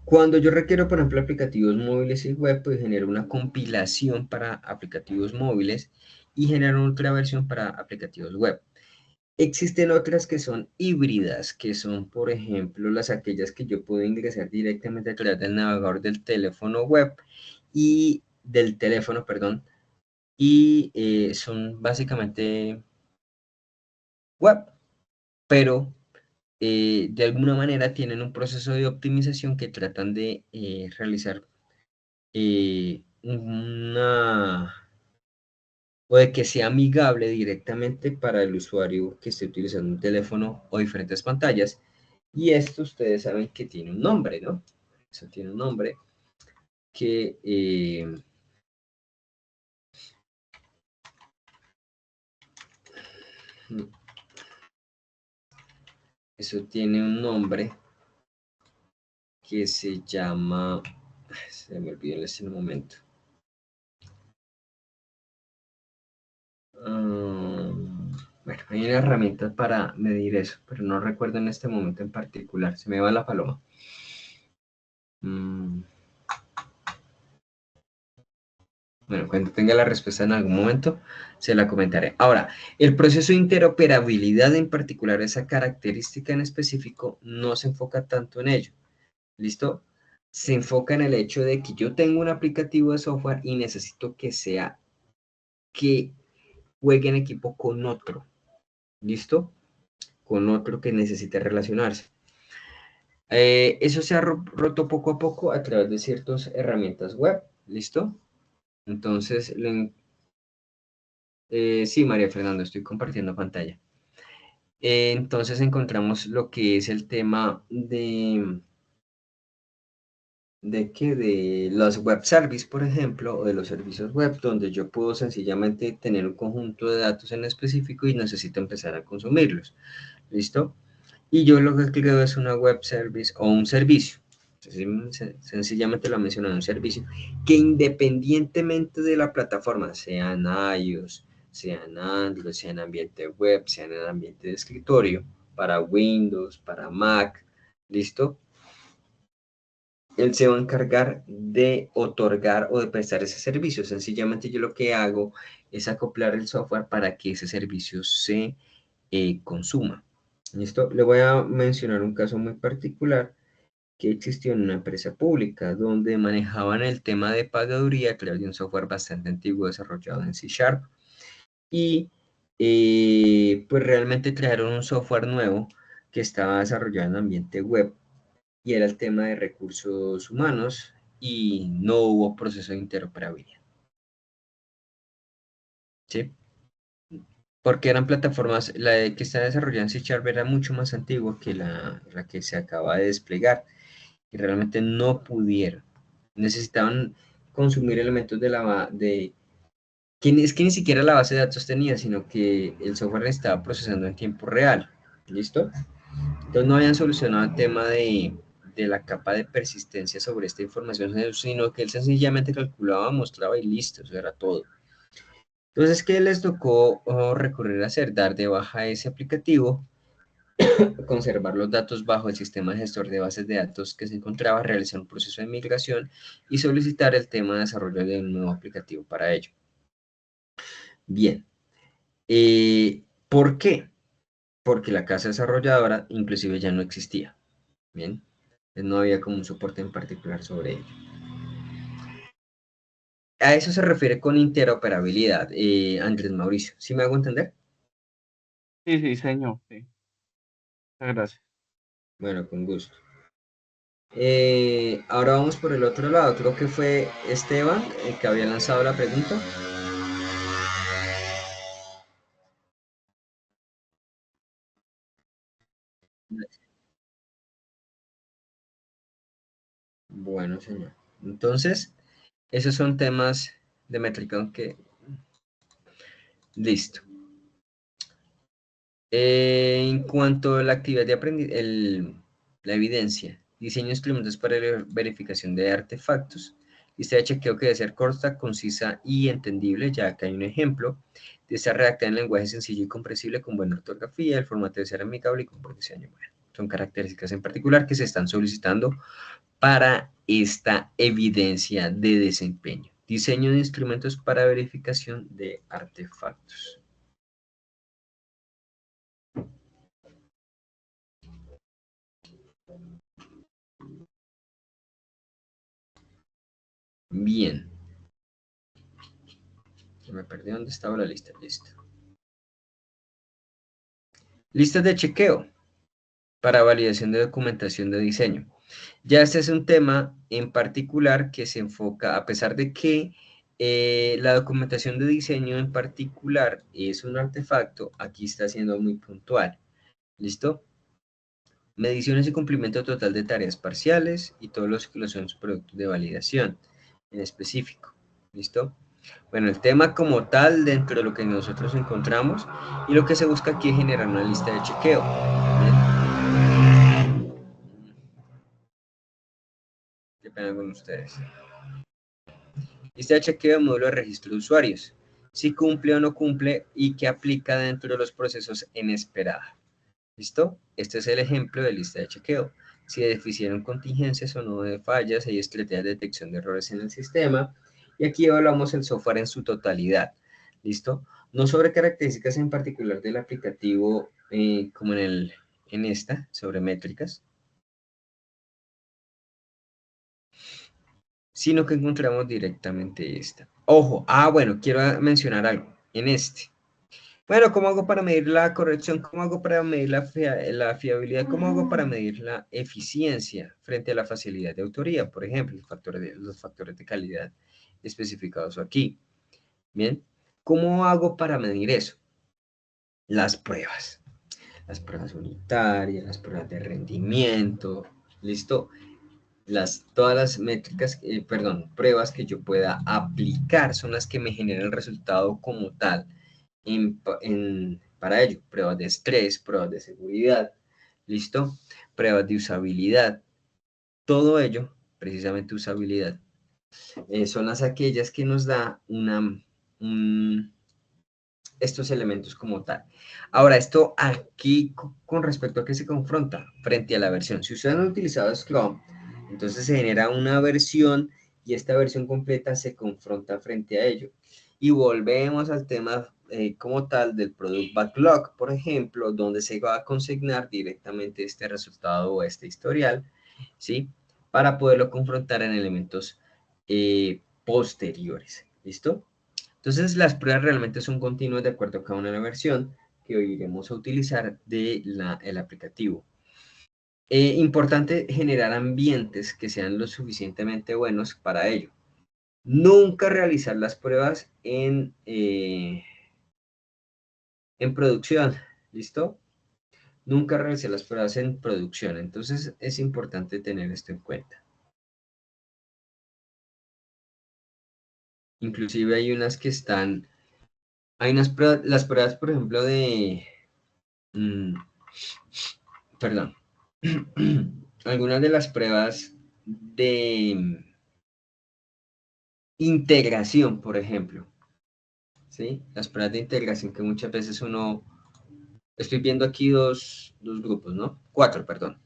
Cuando yo requiero, por ejemplo, aplicativos móviles y web, pues genero una compilación para aplicativos móviles y genero otra versión para aplicativos web. Existen otras que son híbridas, que son, por ejemplo, aquellas que yo puedo ingresar directamente a través del navegador del teléfono web y del teléfono, perdón, y son básicamente web, pero de alguna manera tienen un proceso de optimización que tratan de realizar o de que sea amigable directamente para el usuario que esté utilizando un teléfono o diferentes pantallas. Y esto ustedes saben que tiene un nombre, ¿no? Eso tiene un nombre que eso tiene un nombre que se llama, se me olvidó en este momento. Bueno, hay una herramienta para medir eso, pero no recuerdo en este momento en particular. Se me va la paloma. Bueno, cuando tenga la respuesta en algún momento, se la comentaré. Ahora, el proceso de interoperabilidad en particular, esa característica en específico, no se enfoca tanto en ello. ¿Listo? Se enfoca en el hecho de que yo tengo un aplicativo de software y necesito que juegue en equipo con otro. ¿Listo? Con otro que necesite relacionarse. Eso se ha roto poco a poco a través de ciertas herramientas web. ¿Listo? Entonces, sí, María Fernanda, estoy compartiendo pantalla. Entonces encontramos lo que es el tema de los web services, por ejemplo, o de los servicios web, donde yo puedo sencillamente tener un conjunto de datos en específico y necesito empezar a consumirlos. ¿Listo? Y yo lo que creo es una web service o un servicio. Sencillamente lo menciono, un servicio que independientemente de la plataforma, sea en iOS, sea en Android, sea en ambiente web, sea en el ambiente de escritorio, para Windows, para Mac, ¿listo? Él se va a encargar de otorgar o de prestar ese servicio. Sencillamente yo lo que hago es acoplar el software para que ese servicio se consuma. ¿Listo? Le voy a mencionar un caso muy particular que existió en una empresa pública donde manejaban el tema de pagaduría a través de un software bastante antiguo desarrollado en C Sharp y pues realmente crearon un software nuevo que estaba desarrollado en ambiente web y era el tema de recursos humanos y no hubo proceso de interoperabilidad. ¿Sí? Porque eran plataformas, que está desarrollada en C Sharp era mucho más antigua que la que se acaba de desplegar y realmente no pudieron. Necesitaban consumir elementos es que ni siquiera la base de datos tenía, sino que el software estaba procesando en tiempo real. ¿Listo? Entonces no habían solucionado el tema de la capa de persistencia sobre esta información, sino que él sencillamente calculaba, mostraba y listo, eso era todo. Entonces, ¿qué les tocó recurrir a hacer? Dar de baja ese aplicativo, conservar los datos bajo el sistema de gestor de bases de datos que se encontraba, realizar un proceso de migración y solicitar el tema de desarrollo de un nuevo aplicativo para ello. Bien, ¿por qué? Porque la casa desarrolladora inclusive ya no existía. Bien, no había como un soporte en particular sobre ello. A eso se refiere con interoperabilidad, Andrés Mauricio. ¿Sí me hago entender? Sí, sí, señor. Sí. Muchas gracias. Bueno, con gusto. Ahora vamos por el otro lado. Creo que fue Esteban el que había lanzado la pregunta. Bueno, señor. Entonces, esos son temas de métrica que... Listo. En cuanto a la actividad de aprendizaje, la evidencia, diseño de instrumentos para la verificación de artefactos. Lista de chequeo que debe ser corta, concisa y entendible, ya que hay un ejemplo. De estar redactada en lenguaje sencillo y comprensible con buena ortografía, el formato debe ser amigable y con buen diseño. Bueno, son características en particular que se están solicitando para esta evidencia de desempeño. Diseño de instrumentos para verificación de artefactos. Bien. Se me perdió dónde estaba la lista. Listo. Listas de chequeo para validación de documentación de diseño. Ya este es un tema en particular que se enfoca, a pesar de que la documentación de diseño en particular es un artefacto, aquí está siendo muy puntual. ¿Listo? Mediciones y cumplimiento total de tareas parciales y todos los que lo son productos de validación en específico. ¿Listo? Bueno, el tema como tal, dentro de lo que nosotros encontramos, y lo que se busca aquí es generar una lista de chequeo. ¿Bien? ¿Qué pena con ustedes? Lista de chequeo de módulo de registro de usuarios. Si cumple o no cumple y qué aplica dentro de los procesos en esperada. ¿Listo? Este es el ejemplo de lista de chequeo. Si deficieron contingencias o no de fallas, hay estrategias de detección de errores en el sistema. Y aquí evaluamos el software en su totalidad. ¿Listo? No sobre características en particular del aplicativo, como en esta, sobre métricas, sino que encontramos directamente esta. Ojo, bueno, quiero mencionar algo. En este. Bueno, ¿cómo hago para medir la corrección? ¿Cómo hago para medir la fiabilidad? ¿Cómo hago para medir la eficiencia frente a la facilidad de autoría? Por ejemplo, los factores de calidad especificados aquí. Bien, ¿cómo hago para medir eso? Las pruebas unitarias, las pruebas de rendimiento, ¿listo? Todas las métricas, pruebas que yo pueda aplicar son las que me generan el resultado como tal. Para ello, pruebas de estrés, pruebas de seguridad, ¿listo? Pruebas de usabilidad, todo ello, precisamente usabilidad, son aquellas que nos da un estos elementos como tal. Ahora, esto aquí con respecto a qué se confronta frente a la versión. Si ustedes han utilizado Scrum, entonces se genera una versión y esta versión completa se confronta frente a ello. Y volvemos al tema como tal del Product Backlog, por ejemplo, donde se va a consignar directamente este resultado o este historial, ¿sí? Para poderlo confrontar en elementos posteriores. ¿Listo? Entonces, las pruebas realmente son continuas de acuerdo a cada una de la versión que hoy iremos a utilizar el aplicativo. Importante generar ambientes que sean lo suficientemente buenos para ello. Nunca realizar las pruebas en producción, ¿listo? Nunca realizar las pruebas en producción, entonces es importante tener esto en cuenta. Inclusive hay unas que están, hay unas pruebas, las pruebas, por ejemplo, perdón, algunas de las pruebas de integración, por ejemplo, ¿sí? Las pruebas de integración que muchas veces estoy viendo aquí dos grupos, ¿no? Cuatro, perdón.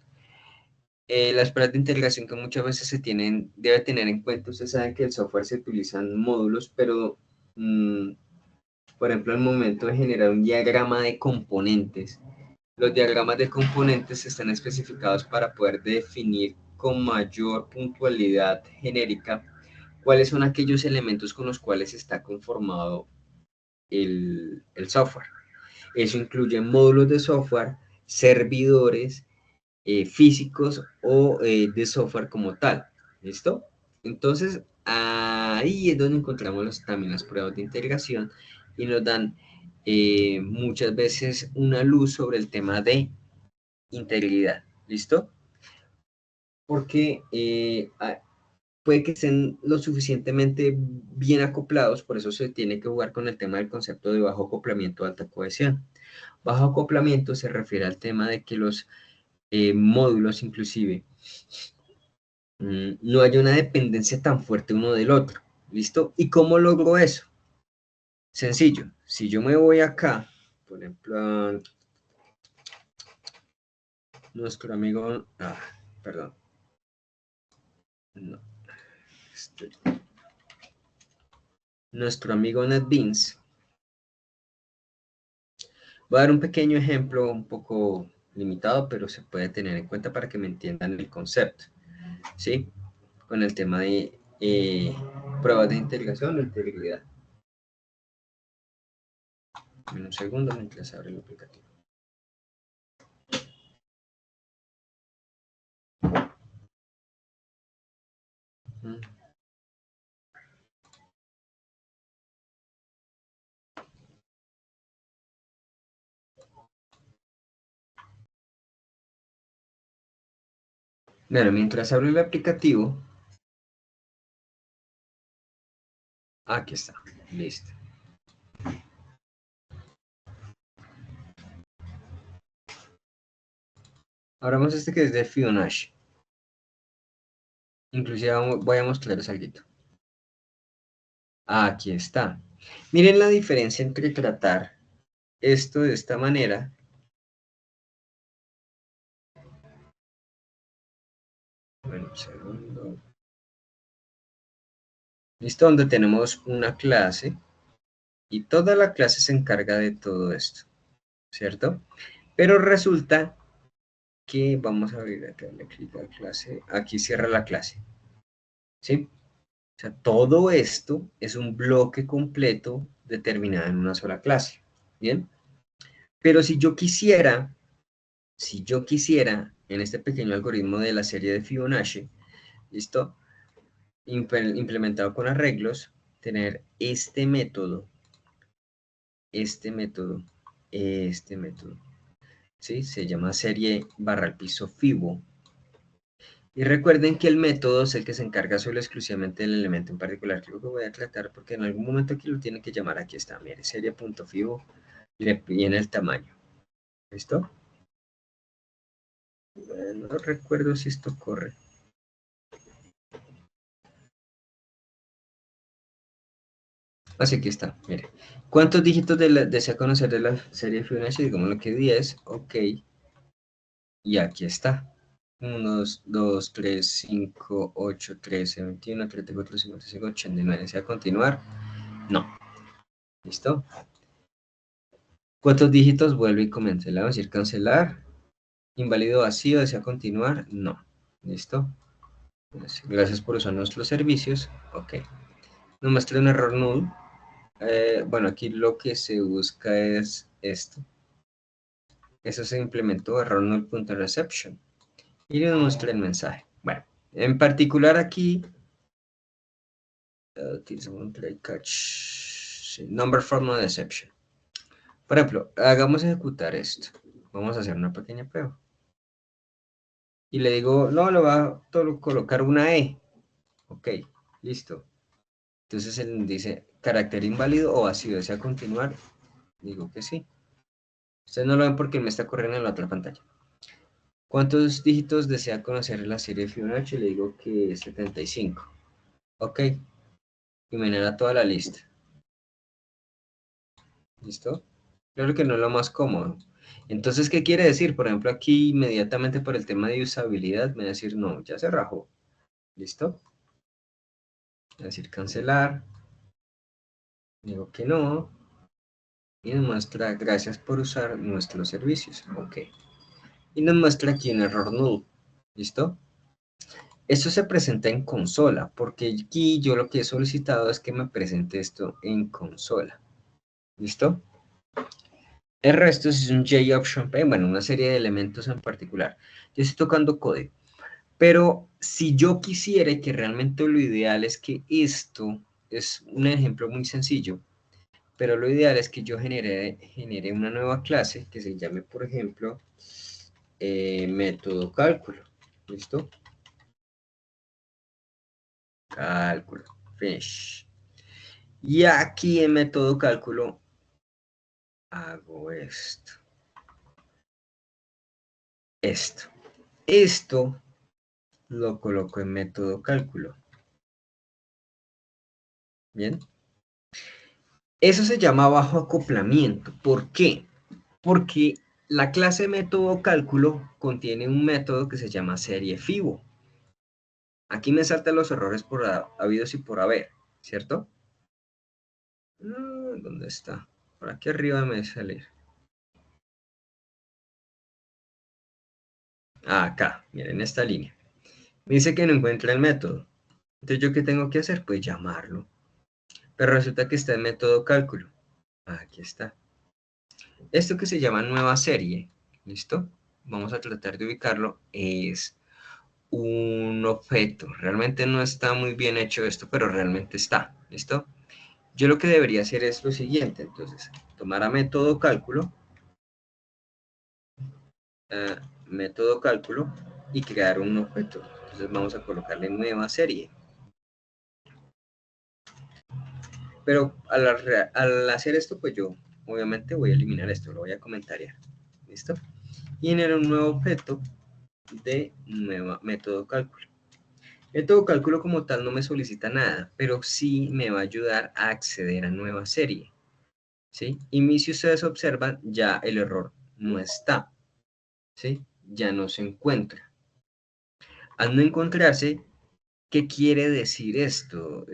Las pruebas de integración que muchas veces debe tener en cuenta, ustedes saben que el software se utilizan módulos, pero, por ejemplo, al momento de generar un diagrama de componentes, los diagramas de componentes están especificados para poder definir con mayor puntualidad genérica cuáles son aquellos elementos con los cuales está conformado el software. Eso incluye módulos de software, servidores físicos o de software como tal. ¿Listo? Entonces, ahí es donde encontramos también las pruebas de integración y nos dan muchas veces una luz sobre el tema de integridad. ¿Listo? Porque puede que estén lo suficientemente bien acoplados, por eso se tiene que jugar con el tema del concepto de bajo acoplamiento, alta cohesión. Bajo acoplamiento se refiere al tema de que los módulos inclusive no haya una dependencia tan fuerte uno del otro. ¿Listo? ¿Y cómo logro eso? Sencillo. Si yo me voy acá, por ejemplo, nuestro amigo, perdón, no, nuestro amigo NetBeans, voy a dar un pequeño ejemplo un poco limitado, pero se puede tener en cuenta para que me entiendan el concepto, ¿sí? Con el tema de pruebas de integración o integridad. Un segundo mientras abre el aplicativo. Bueno, mientras abro el aplicativo, aquí está, listo. Abramos este que es de Fibonacci. Inclusive voy a mostrarles algo. Aquí está. Miren la diferencia entre tratar esto de esta manera. Bueno, un segundo. Listo, donde tenemos una clase y toda la clase se encarga de todo esto, ¿cierto? Pero resulta que vamos a abrir acá, le clic a clase, aquí cierra la clase, ¿sí? O sea, todo esto es un bloque completo determinado en una sola clase, ¿bien? Pero si yo quisiera, en este pequeño algoritmo de la serie de Fibonacci, ¿listo? Implementado con arreglos, tener este método, este método, ¿sí? Se llama serie barra al piso Fibo. Y recuerden que el método es el que se encarga solo exclusivamente del elemento en particular. Creo que voy a aclarar porque en algún momento aquí lo tienen que llamar. Aquí está, mire, serie.fibo, le viene el tamaño. ¿Listo? No recuerdo si esto corre. Así que aquí está, mire. ¿Cuántos dígitos desea conocer de la serie Fibonacci? Digamos que 10, ok. Y aquí está. 1, 2, 3, 5, 8, 13, 21, 34, 55, 89. ¿Desea continuar? No. ¿Listo? ¿Cuántos dígitos? Vuelve y comienza. Le vamos a decir cancelar. Inválido vacío. ¿Desea continuar? No. ¿Listo? Gracias por usar nuestros servicios. Ok. Nos muestra un error null. Bueno, aquí lo que se busca es esto. Eso se implementó error null.reception. Y nos muestra el mensaje. Bueno, en particular aquí, un try catch. Sí, number from no deception. Por ejemplo, hagamos ejecutar esto. Vamos a hacer una pequeña prueba. Y le digo, no, le va a colocar una E. Ok, listo. Entonces él dice, carácter inválido o vacío, ¿desea continuar? Digo que sí. Ustedes no lo ven porque me está corriendo en la otra pantalla. ¿Cuántos dígitos desea conocer la serie Fibonacci? Le digo que 75. Ok. Y me genera toda la lista. ¿Listo? Claro que no es lo más cómodo. Entonces, ¿qué quiere decir? Por ejemplo, aquí inmediatamente por el tema de usabilidad me va a decir, no, ya se rajó. ¿Listo? Voy a decir cancelar. Digo que no. Y nos muestra, gracias por usar nuestros servicios. Ok. Y nos muestra aquí un error null. ¿Listo? Esto se presenta en consola, porque aquí yo lo que he solicitado es que me presente esto en consola. ¿Listo? El resto es un JOption, bueno, una serie de elementos en particular. Yo estoy tocando código. Pero si yo quisiera, que realmente lo ideal es que esto es un ejemplo muy sencillo, pero lo ideal es que yo genere una nueva clase que se llame, por ejemplo, método cálculo. ¿Listo? Cálculo. Finish. Y aquí en método cálculo hago esto. Esto lo coloco en método cálculo. Bien. Eso se llama bajo acoplamiento. ¿Por qué? Porque la clase método cálculo contiene un método que se llama serie FIBO. Aquí me saltan los errores por habidos y por haber, ¿cierto? ¿Dónde está? Por aquí arriba me sale. Acá, miren esta línea. Me dice que no encuentra el método. Entonces, ¿yo qué tengo que hacer? Pues llamarlo. Pero resulta que está en método cálculo. Aquí está. Esto que se llama nueva serie, ¿listo? Vamos a tratar de ubicarlo. Es un objeto. Realmente no está muy bien hecho esto, pero realmente está. ¿Listo? Yo lo que debería hacer es lo siguiente. Entonces, tomar a método cálculo y crear un objeto. Entonces vamos a colocarle nueva serie. Pero al hacer esto, pues yo obviamente voy a eliminar esto, lo voy a comentar. ¿Listo? Y generar un nuevo objeto de nueva método cálculo. Método cálculo como tal no me solicita nada, pero sí me va a ayudar a acceder a nueva serie. ¿Sí? Y si ustedes observan, ya el error no está. ¿Sí? Ya no se encuentra. Al no encontrarse, ¿qué quiere decir esto?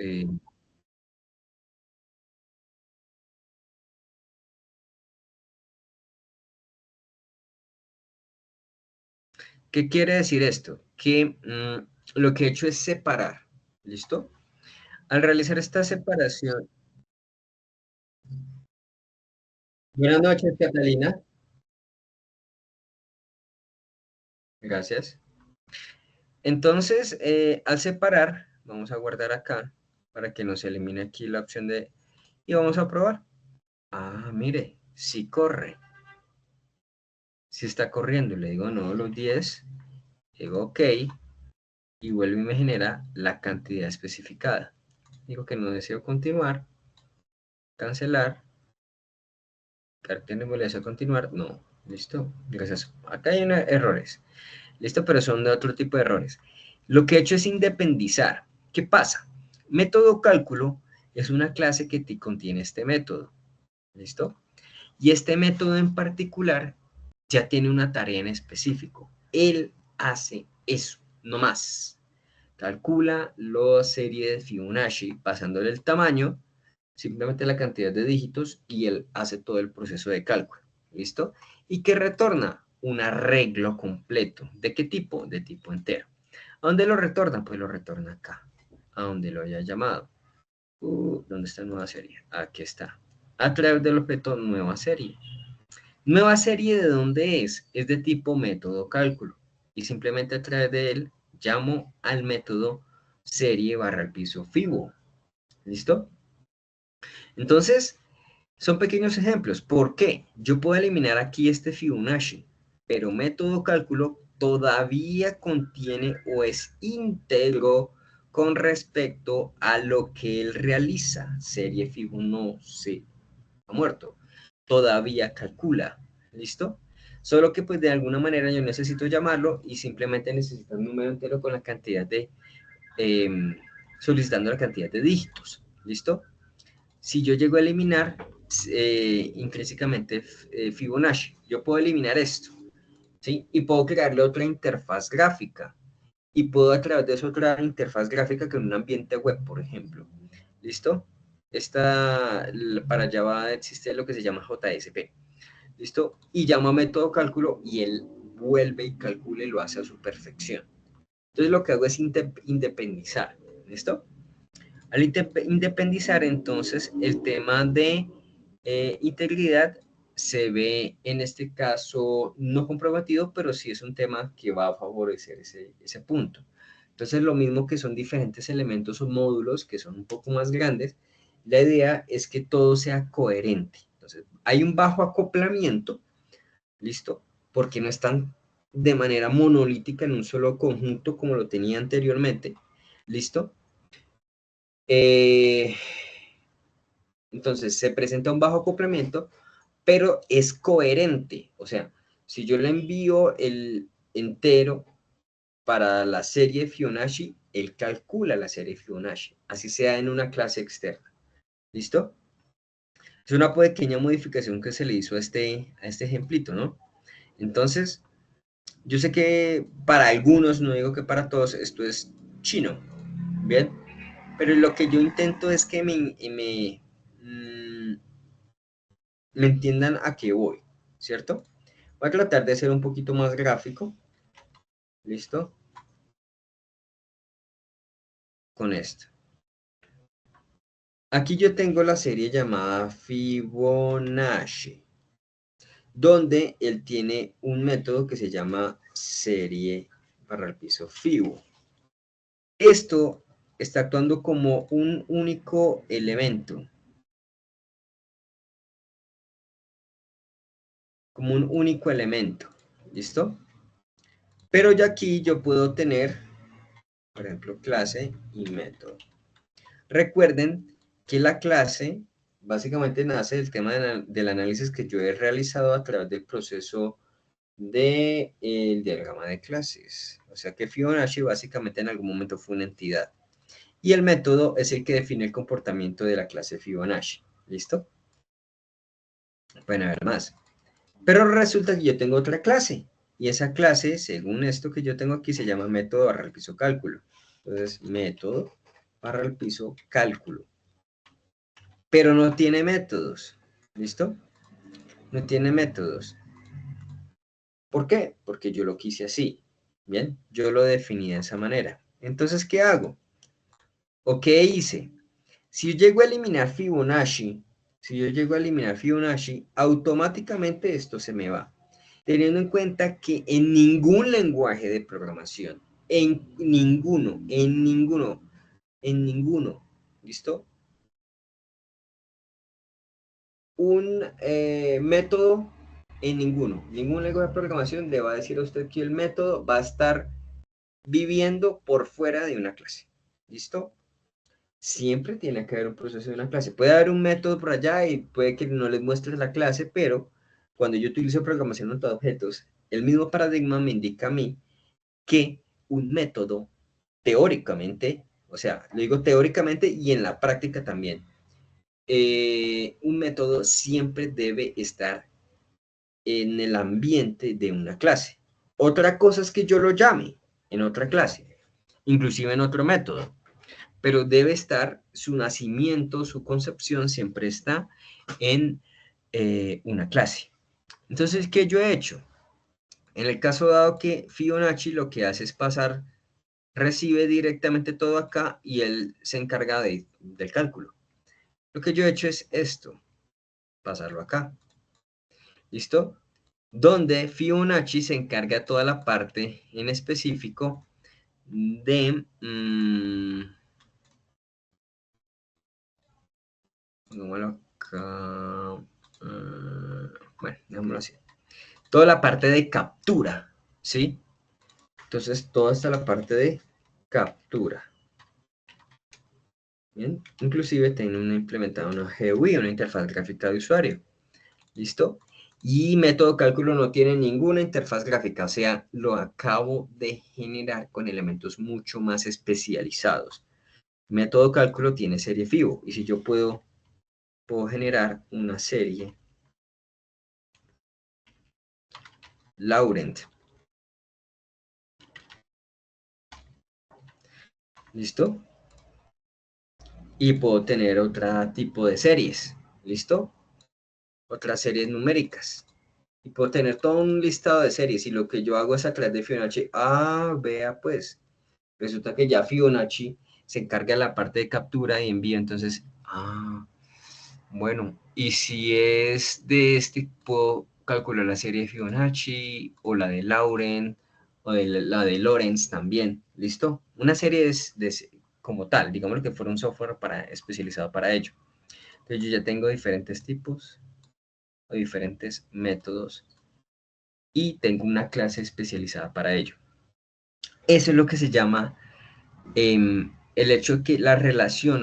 ¿Qué quiere decir esto? Que lo que he hecho es separar. ¿Listo? Al realizar esta separación... Buenas noches, Catalina. Gracias. Entonces, al separar, vamos a guardar acá para que nos elimine aquí la opción de... Y vamos a probar. Ah, mire, sí corre. Sí está corriendo. Le digo no, los 10. Digo OK. Y vuelve y me genera la cantidad especificada. Digo que no deseo continuar. Cancelar. Caracter de continuar. No. Listo. Gracias. Acá hay errores. Listo, pero son de otro tipo de errores. Lo que he hecho es independizar. ¿Qué pasa? Método cálculo es una clase que te contiene este método. ¿Listo? Y este método en particular ya tiene una tarea en específico. Él hace eso, no más. Calcula la serie de Fibonacci pasándole el tamaño, simplemente la cantidad de dígitos, y él hace todo el proceso de cálculo. ¿Listo? ¿Y qué retorna? Un arreglo completo. ¿De qué tipo? De tipo entero. ¿A dónde lo retorna? Pues lo retorna acá, a donde lo haya llamado. ¿Dónde está nueva serie? Aquí está. A través del objeto nueva serie. ¿Nueva serie de dónde es? Es de tipo método cálculo. Y simplemente a través de él llamo al método serie barra el piso Fibo. ¿Listo? Entonces, son pequeños ejemplos. ¿Por qué? Yo puedo eliminar aquí este Fibonacci, pero método cálculo todavía contiene o es íntegro con respecto a lo que él realiza. Serie Fibo no se ha muerto. Todavía calcula. ¿Listo? Solo que pues de alguna manera yo necesito llamarlo y simplemente necesito un número entero con la cantidad de, solicitando la cantidad de dígitos. ¿Listo? Si yo llego a eliminar intrínsecamente Fibonacci, yo puedo eliminar esto, ¿sí? Y puedo crearle otra interfaz gráfica. Y puedo a través de eso otra interfaz gráfica con un ambiente web, por ejemplo. ¿Listo? Para Java existe lo que se llama JSP. ¿Listo? Y llama método cálculo y él vuelve y calcula y lo hace a su perfección. Entonces lo que hago es independizar. ¿Listo? Al independizar, entonces, el tema de integridad se ve en este caso no comprometido, pero sí es un tema que va a favorecer ese punto. Entonces, lo mismo que son diferentes elementos o módulos que son un poco más grandes, la idea es que todo sea coherente. Entonces, hay un bajo acoplamiento, ¿listo? Porque no están de manera monolítica en un solo conjunto como lo tenía anteriormente, ¿listo? Entonces se presenta un bajo acoplamiento, pero es coherente. O sea, si yo le envío el entero para la serie Fibonacci, él calcula la serie Fibonacci, así sea en una clase externa. ¿Listo? Es una pequeña modificación que se le hizo a este ejemplito, ¿no? Entonces, yo sé que para algunos, no digo que para todos, esto es chino, ¿bien? Pero lo que yo intento es que me entiendan a qué voy, ¿cierto? Voy a tratar de ser un poquito más gráfico, ¿listo? Con esto. Aquí yo tengo la serie llamada Fibonacci, donde él tiene un método que se llama serie barra el piso Fibo. Esto está actuando como un único elemento, ¿listo? Pero ya aquí yo puedo tener, por ejemplo, clase y método. Recuerden que la clase básicamente nace del tema del análisis que yo he realizado a través del proceso del diagrama de clases. O sea que Fibonacci básicamente en algún momento fue una entidad. Y el método es el que define el comportamiento de la clase Fibonacci. ¿Listo? Pueden haber más. Pero resulta que yo tengo otra clase. Y esa clase, según esto que yo tengo aquí, se llama método barra el piso cálculo. Entonces, método barra el piso cálculo. Pero no tiene métodos. ¿Listo? No tiene métodos. ¿Por qué? Porque yo lo quise así. Bien, yo lo definí de esa manera. Entonces, ¿qué hago? ¿O qué hice? Si yo llego a eliminar Fibonacci, automáticamente esto se me va. Teniendo en cuenta que en ningún lenguaje de programación, en ninguno, ¿listo? Un método en ningún lenguaje de programación le va a decir a usted que el método va a estar viviendo por fuera de una clase. ¿Listo? Siempre tiene que haber un proceso de una clase. Puede haber un método por allá y puede que no les muestres la clase, pero cuando yo utilizo programación orientada a objetos, el mismo paradigma me indica a mí que un método, teóricamente, O sea, lo digo teóricamente y en la práctica también. Un método siempre debe estar en el ambiente de una clase. Otra cosa es que yo lo llame en otra clase, inclusive en otro método, pero debe estar su nacimiento, su concepción siempre está en una clase. Entonces, ¿qué yo he hecho? En el caso dado que Fibonacci lo que hace es pasar, recibe directamente todo acá y él se encarga del cálculo. Lo que yo he hecho es esto, pasarlo acá. ¿Listo? Donde Fibonacci se encarga toda la parte en específico de... pongámoslo acá. Bueno, déjamelo así. Toda la parte de captura, ¿sí? Entonces, toda esta la parte de captura. Bien, inclusive tiene implementada una GUI, una interfaz gráfica de usuario. ¿Listo? Y método cálculo no tiene ninguna interfaz gráfica, o sea, lo acabo de generar con elementos mucho más especializados. Método cálculo tiene serie FIBO, y si yo puedo generar una serie Laurent. ¿Listo? Y puedo tener otro tipo de series. ¿Listo? Otras series numéricas. Y puedo tener todo un listado de series. Y lo que yo hago es a través de Fibonacci. Ah, vea pues. Resulta que ya Fibonacci se encarga de la parte de captura y envío. Entonces, bueno. Y si es de este, puedo calcular la serie de Fibonacci o la de Laurent o la de Lorenz también. ¿Listo? Una serie como tal. Digamos que fuera un software especializado para ello. Entonces yo ya tengo diferentes tipos o diferentes métodos y tengo una clase especializada para ello. Eso es lo que se llama el hecho de que la relación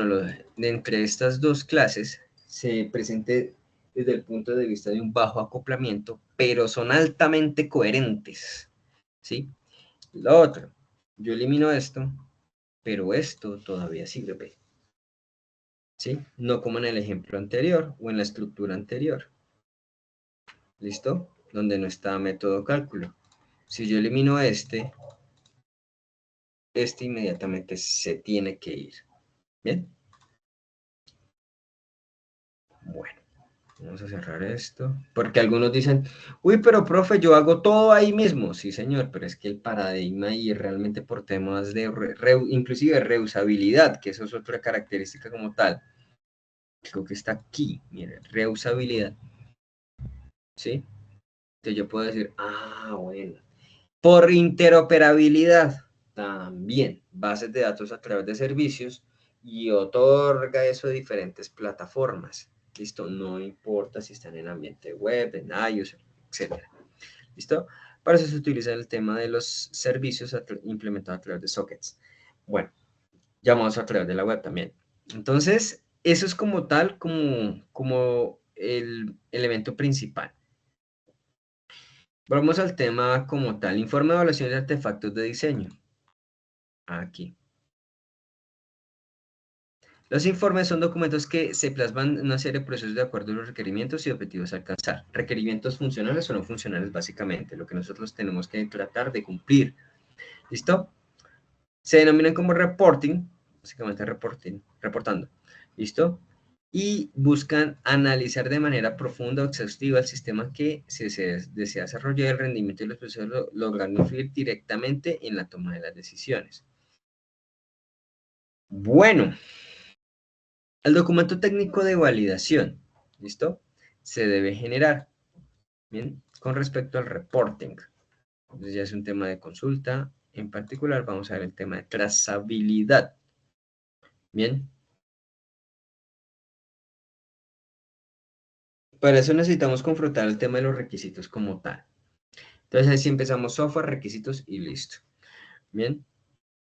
entre estas dos clases se presente desde el punto de vista de un bajo acoplamiento, pero son altamente coherentes, ¿sí? Lo otro, yo elimino esto, pero esto todavía sirve, ¿sí? No como en el ejemplo anterior o en la estructura anterior. ¿Listo? Donde no está método cálculo. Si yo elimino este inmediatamente se tiene que ir. ¿Bien? Bueno, vamos a cerrar esto. Porque algunos dicen, uy, pero profe, yo hago todo ahí mismo. Sí, señor, pero es que el paradigma y realmente por temas de inclusive reusabilidad, que eso es otra característica como tal. Creo que está aquí, miren, reusabilidad. ¿Sí? Entonces yo puedo decir, bueno. Por interoperabilidad, también bases de datos a través de servicios y otorga eso a diferentes plataformas. ¿Listo? No importa si están en ambiente web, en iOS, etc. ¿Listo? Para eso se utiliza el tema de los servicios implementados a través de sockets. Bueno, llamados a través de la web también. Entonces, eso es como tal, como el elemento principal. Vamos al tema como tal, informe de evaluación de artefactos de diseño. Aquí. Los informes son documentos que se plasman en una serie de procesos de acuerdo a los requerimientos y objetivos a alcanzar. Requerimientos funcionales o no funcionales, básicamente, lo que nosotros tenemos que tratar de cumplir. ¿Listo? Se denominan como reporting, básicamente reportando. ¿Listo? Y buscan analizar de manera profunda o exhaustiva el sistema que se desea desarrollar, el rendimiento de los procesos, logrando influir directamente en la toma de las decisiones. Bueno, el documento técnico de validación, ¿listo? Se debe generar, ¿bien? Con respecto al reporting. Entonces ya es un tema de consulta. En particular vamos a ver el tema de trazabilidad. ¿Bien? Para eso necesitamos confrontar el tema de los requisitos como tal. Entonces así empezamos software, requisitos y listo. ¿Bien?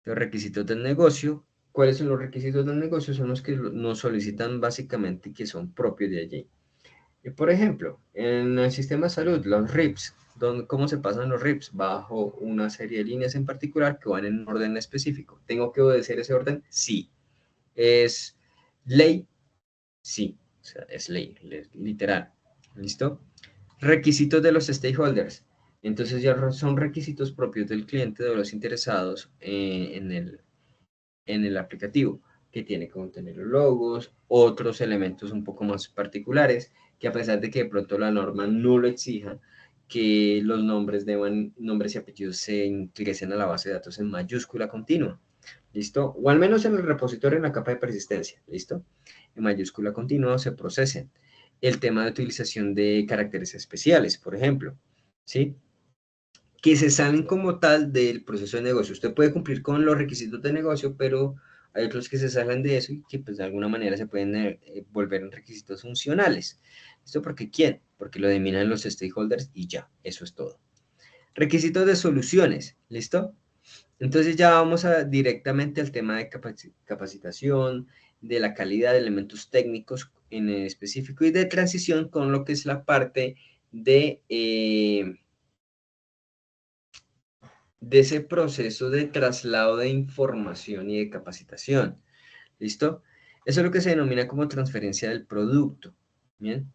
Los requisitos del negocio. ¿Cuáles son los requisitos del negocio? Son los que nos solicitan básicamente y que son propios de allí. Por ejemplo, en el sistema de salud, los RIPS, ¿Cómo se pasan los RIPs? Bajo una serie de líneas en particular que van en un orden específico. ¿Tengo que obedecer ese orden? Sí. ¿Es ley? Sí. O sea, es ley, literal. ¿Listo? Requisitos de los stakeholders. Entonces ya son requisitos propios del cliente, de los interesados en el aplicativo, que tiene que contener los logos, otros elementos un poco más particulares, que a pesar de que de pronto la norma no lo exija, que los nombres y apellidos se ingresen a la base de datos en mayúscula continua, ¿listo? O al menos en el repositorio en la capa de persistencia, ¿listo? En mayúscula continua se procesen. El tema de utilización de caracteres especiales, por ejemplo, ¿sí? Que se salen como tal del proceso de negocio. Usted puede cumplir con los requisitos de negocio, pero hay otros que se salen de eso y que pues de alguna manera se pueden volver en requisitos funcionales. ¿Esto porque quién? Porque lo determinan los stakeholders y ya, eso es todo. Requisitos de soluciones, ¿listo? Entonces ya vamos directamente al tema de capacitación, de la calidad de elementos técnicos en específico y de transición con lo que es la parte de ese proceso de traslado de información y de capacitación. ¿Listo? Eso es lo que se denomina como transferencia del producto. Bien.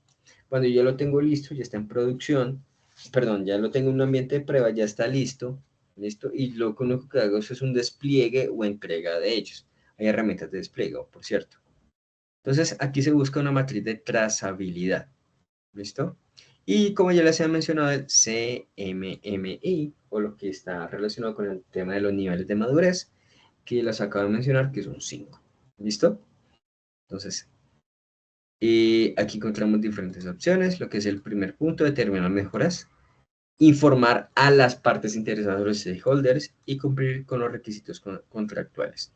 Cuando yo lo tengo listo, ya está en producción, perdón, ya lo tengo en un ambiente de prueba, ya está listo, ¿listo? Y lo único que hago es un despliegue o entrega de ellos. Hay herramientas de despliegue, por cierto. Entonces, aquí se busca una matriz de trazabilidad. ¿Listo? Y como ya les había mencionado, el CMMI, o lo que está relacionado con el tema de los niveles de madurez, que las acabo de mencionar, que son 5. ¿Listo? Entonces, aquí encontramos diferentes opciones. Lo que es el primer punto, determinar mejoras, informar a las partes interesadas, los stakeholders, y cumplir con los requisitos contractuales.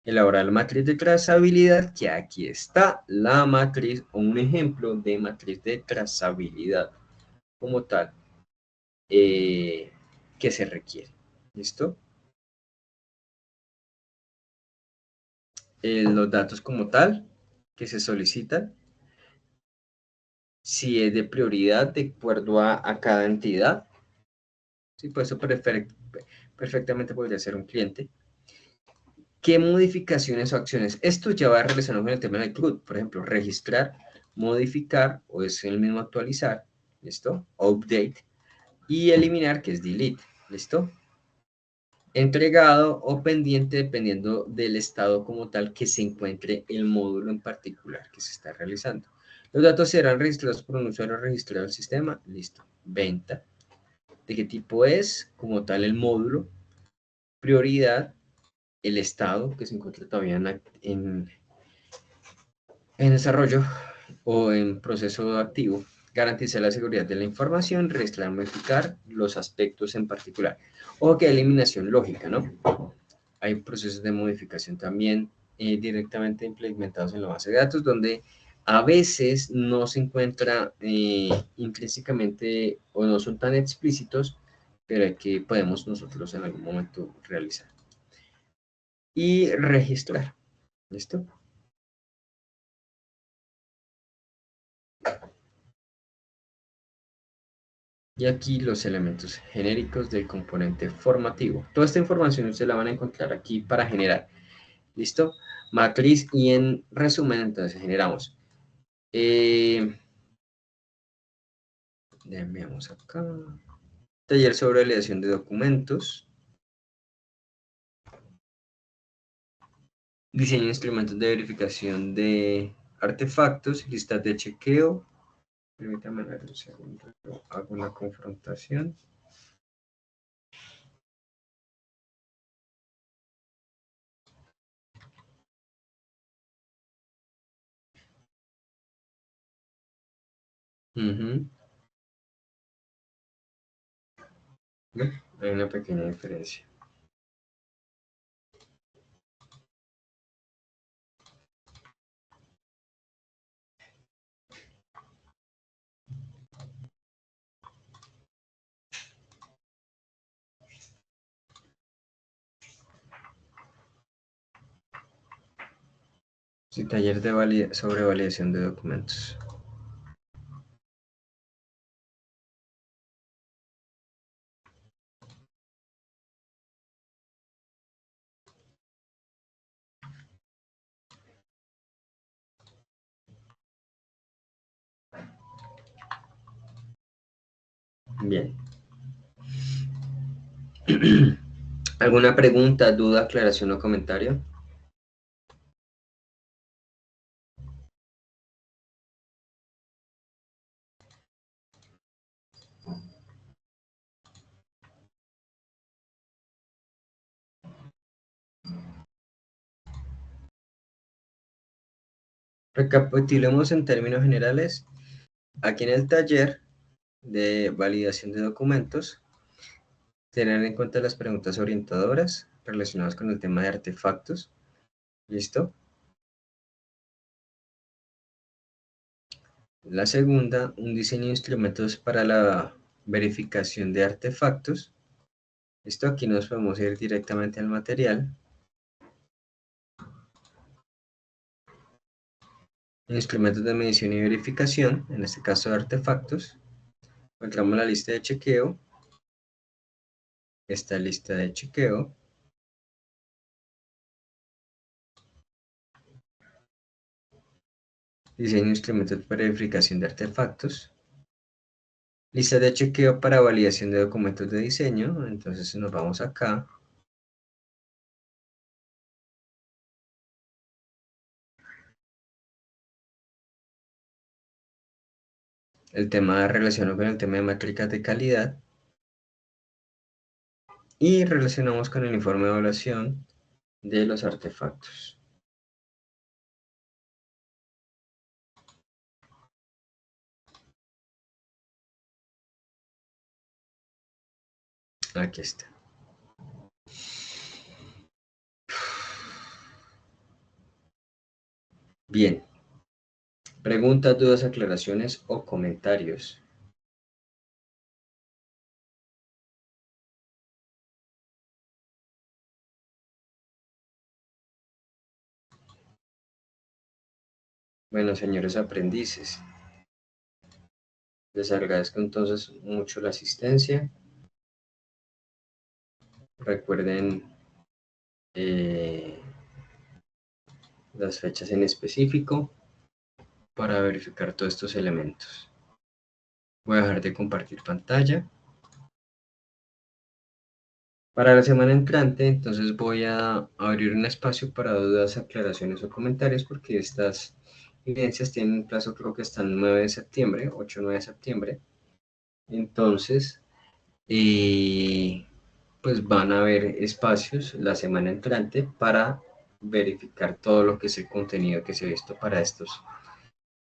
Elaborar la matriz de trazabilidad, que aquí está la matriz, o un ejemplo de matriz de trazabilidad como tal que se requiere. ¿Listo? Los datos como tal que se solicitan, si es de prioridad de acuerdo a cada entidad, ¿sí? Pues eso perfectamente podría ser un cliente. ¿Qué modificaciones o acciones? Esto ya va relacionado con el tema del CRUD, por ejemplo, registrar, modificar, o es el mismo actualizar, ¿listo? Update, y eliminar, que es delete, ¿listo? Entregado o pendiente dependiendo del estado como tal que se encuentre el módulo en particular que se está realizando. Los datos serán registrados por un usuario registrado al sistema. Listo. Venta. ¿De qué tipo es? Como tal el módulo. Prioridad. El estado que se encuentra todavía en desarrollo o en proceso activo. Garantizar la seguridad de la información. Registrar, modificar los aspectos en particular. O que eliminación lógica, ¿no? Hay procesos de modificación también directamente implementados en la base de datos, donde a veces no se encuentra intrínsecamente o no son tan explícitos, pero que podemos nosotros en algún momento realizar. Y registrar. ¿Listo? Y aquí los elementos genéricos del componente formativo. Toda esta información ustedes la van a encontrar aquí para generar. ¿Listo? Matriz y en resumen, entonces generamos veamos acá. Taller sobre validación de documentos. Diseño de instrumentos de verificación de artefactos. Listas de chequeo. Permítame un segundo. Yo hago una confrontación. Hay una pequeña diferencia. Sí, taller sobre validación de documentos. Bien. ¿Alguna pregunta, duda, aclaración o comentario? Recapitulemos en términos generales. Aquí en el taller de validación de documentos, tener en cuenta las preguntas orientadoras relacionadas con el tema de artefactos. ¿Listo? La segunda, un diseño de instrumentos para la verificación de artefactos. Listo, aquí nos podemos ir directamente al material. Instrumentos de medición y verificación, en este caso de artefactos. Encontramos la lista de chequeo. Esta lista de chequeo. Diseño de instrumentos para verificación de artefactos. Lista de chequeo para validación de documentos de diseño. Entonces nos vamos acá. El tema relacionado con el tema de métricas de calidad. Y relacionamos con el informe de evaluación de los artefactos. Aquí está. Bien. Preguntas, dudas, aclaraciones o comentarios. Bueno, señores aprendices, les agradezco entonces mucho la asistencia. Recuerden las fechas en específico para verificar todos estos elementos. Voy a dejar de compartir pantalla. Para la semana entrante, entonces voy a abrir un espacio para dudas, aclaraciones o comentarios porque estas evidencias tienen un plazo, creo que hasta el 9 de septiembre, 8 o 9 de septiembre. Entonces, pues van a haber espacios la semana entrante para verificar todo lo que es el contenido que se ha visto para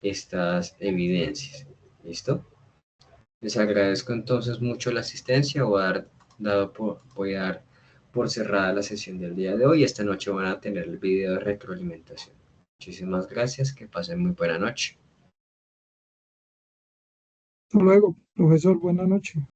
estas evidencias. ¿Listo? Les agradezco entonces mucho la asistencia. Voy a dar por cerrada la sesión del día de hoy. Esta noche van a tener el video de retroalimentación. Muchísimas gracias. Que pasen muy buena noche. Hasta luego, profesor. Buenas noches.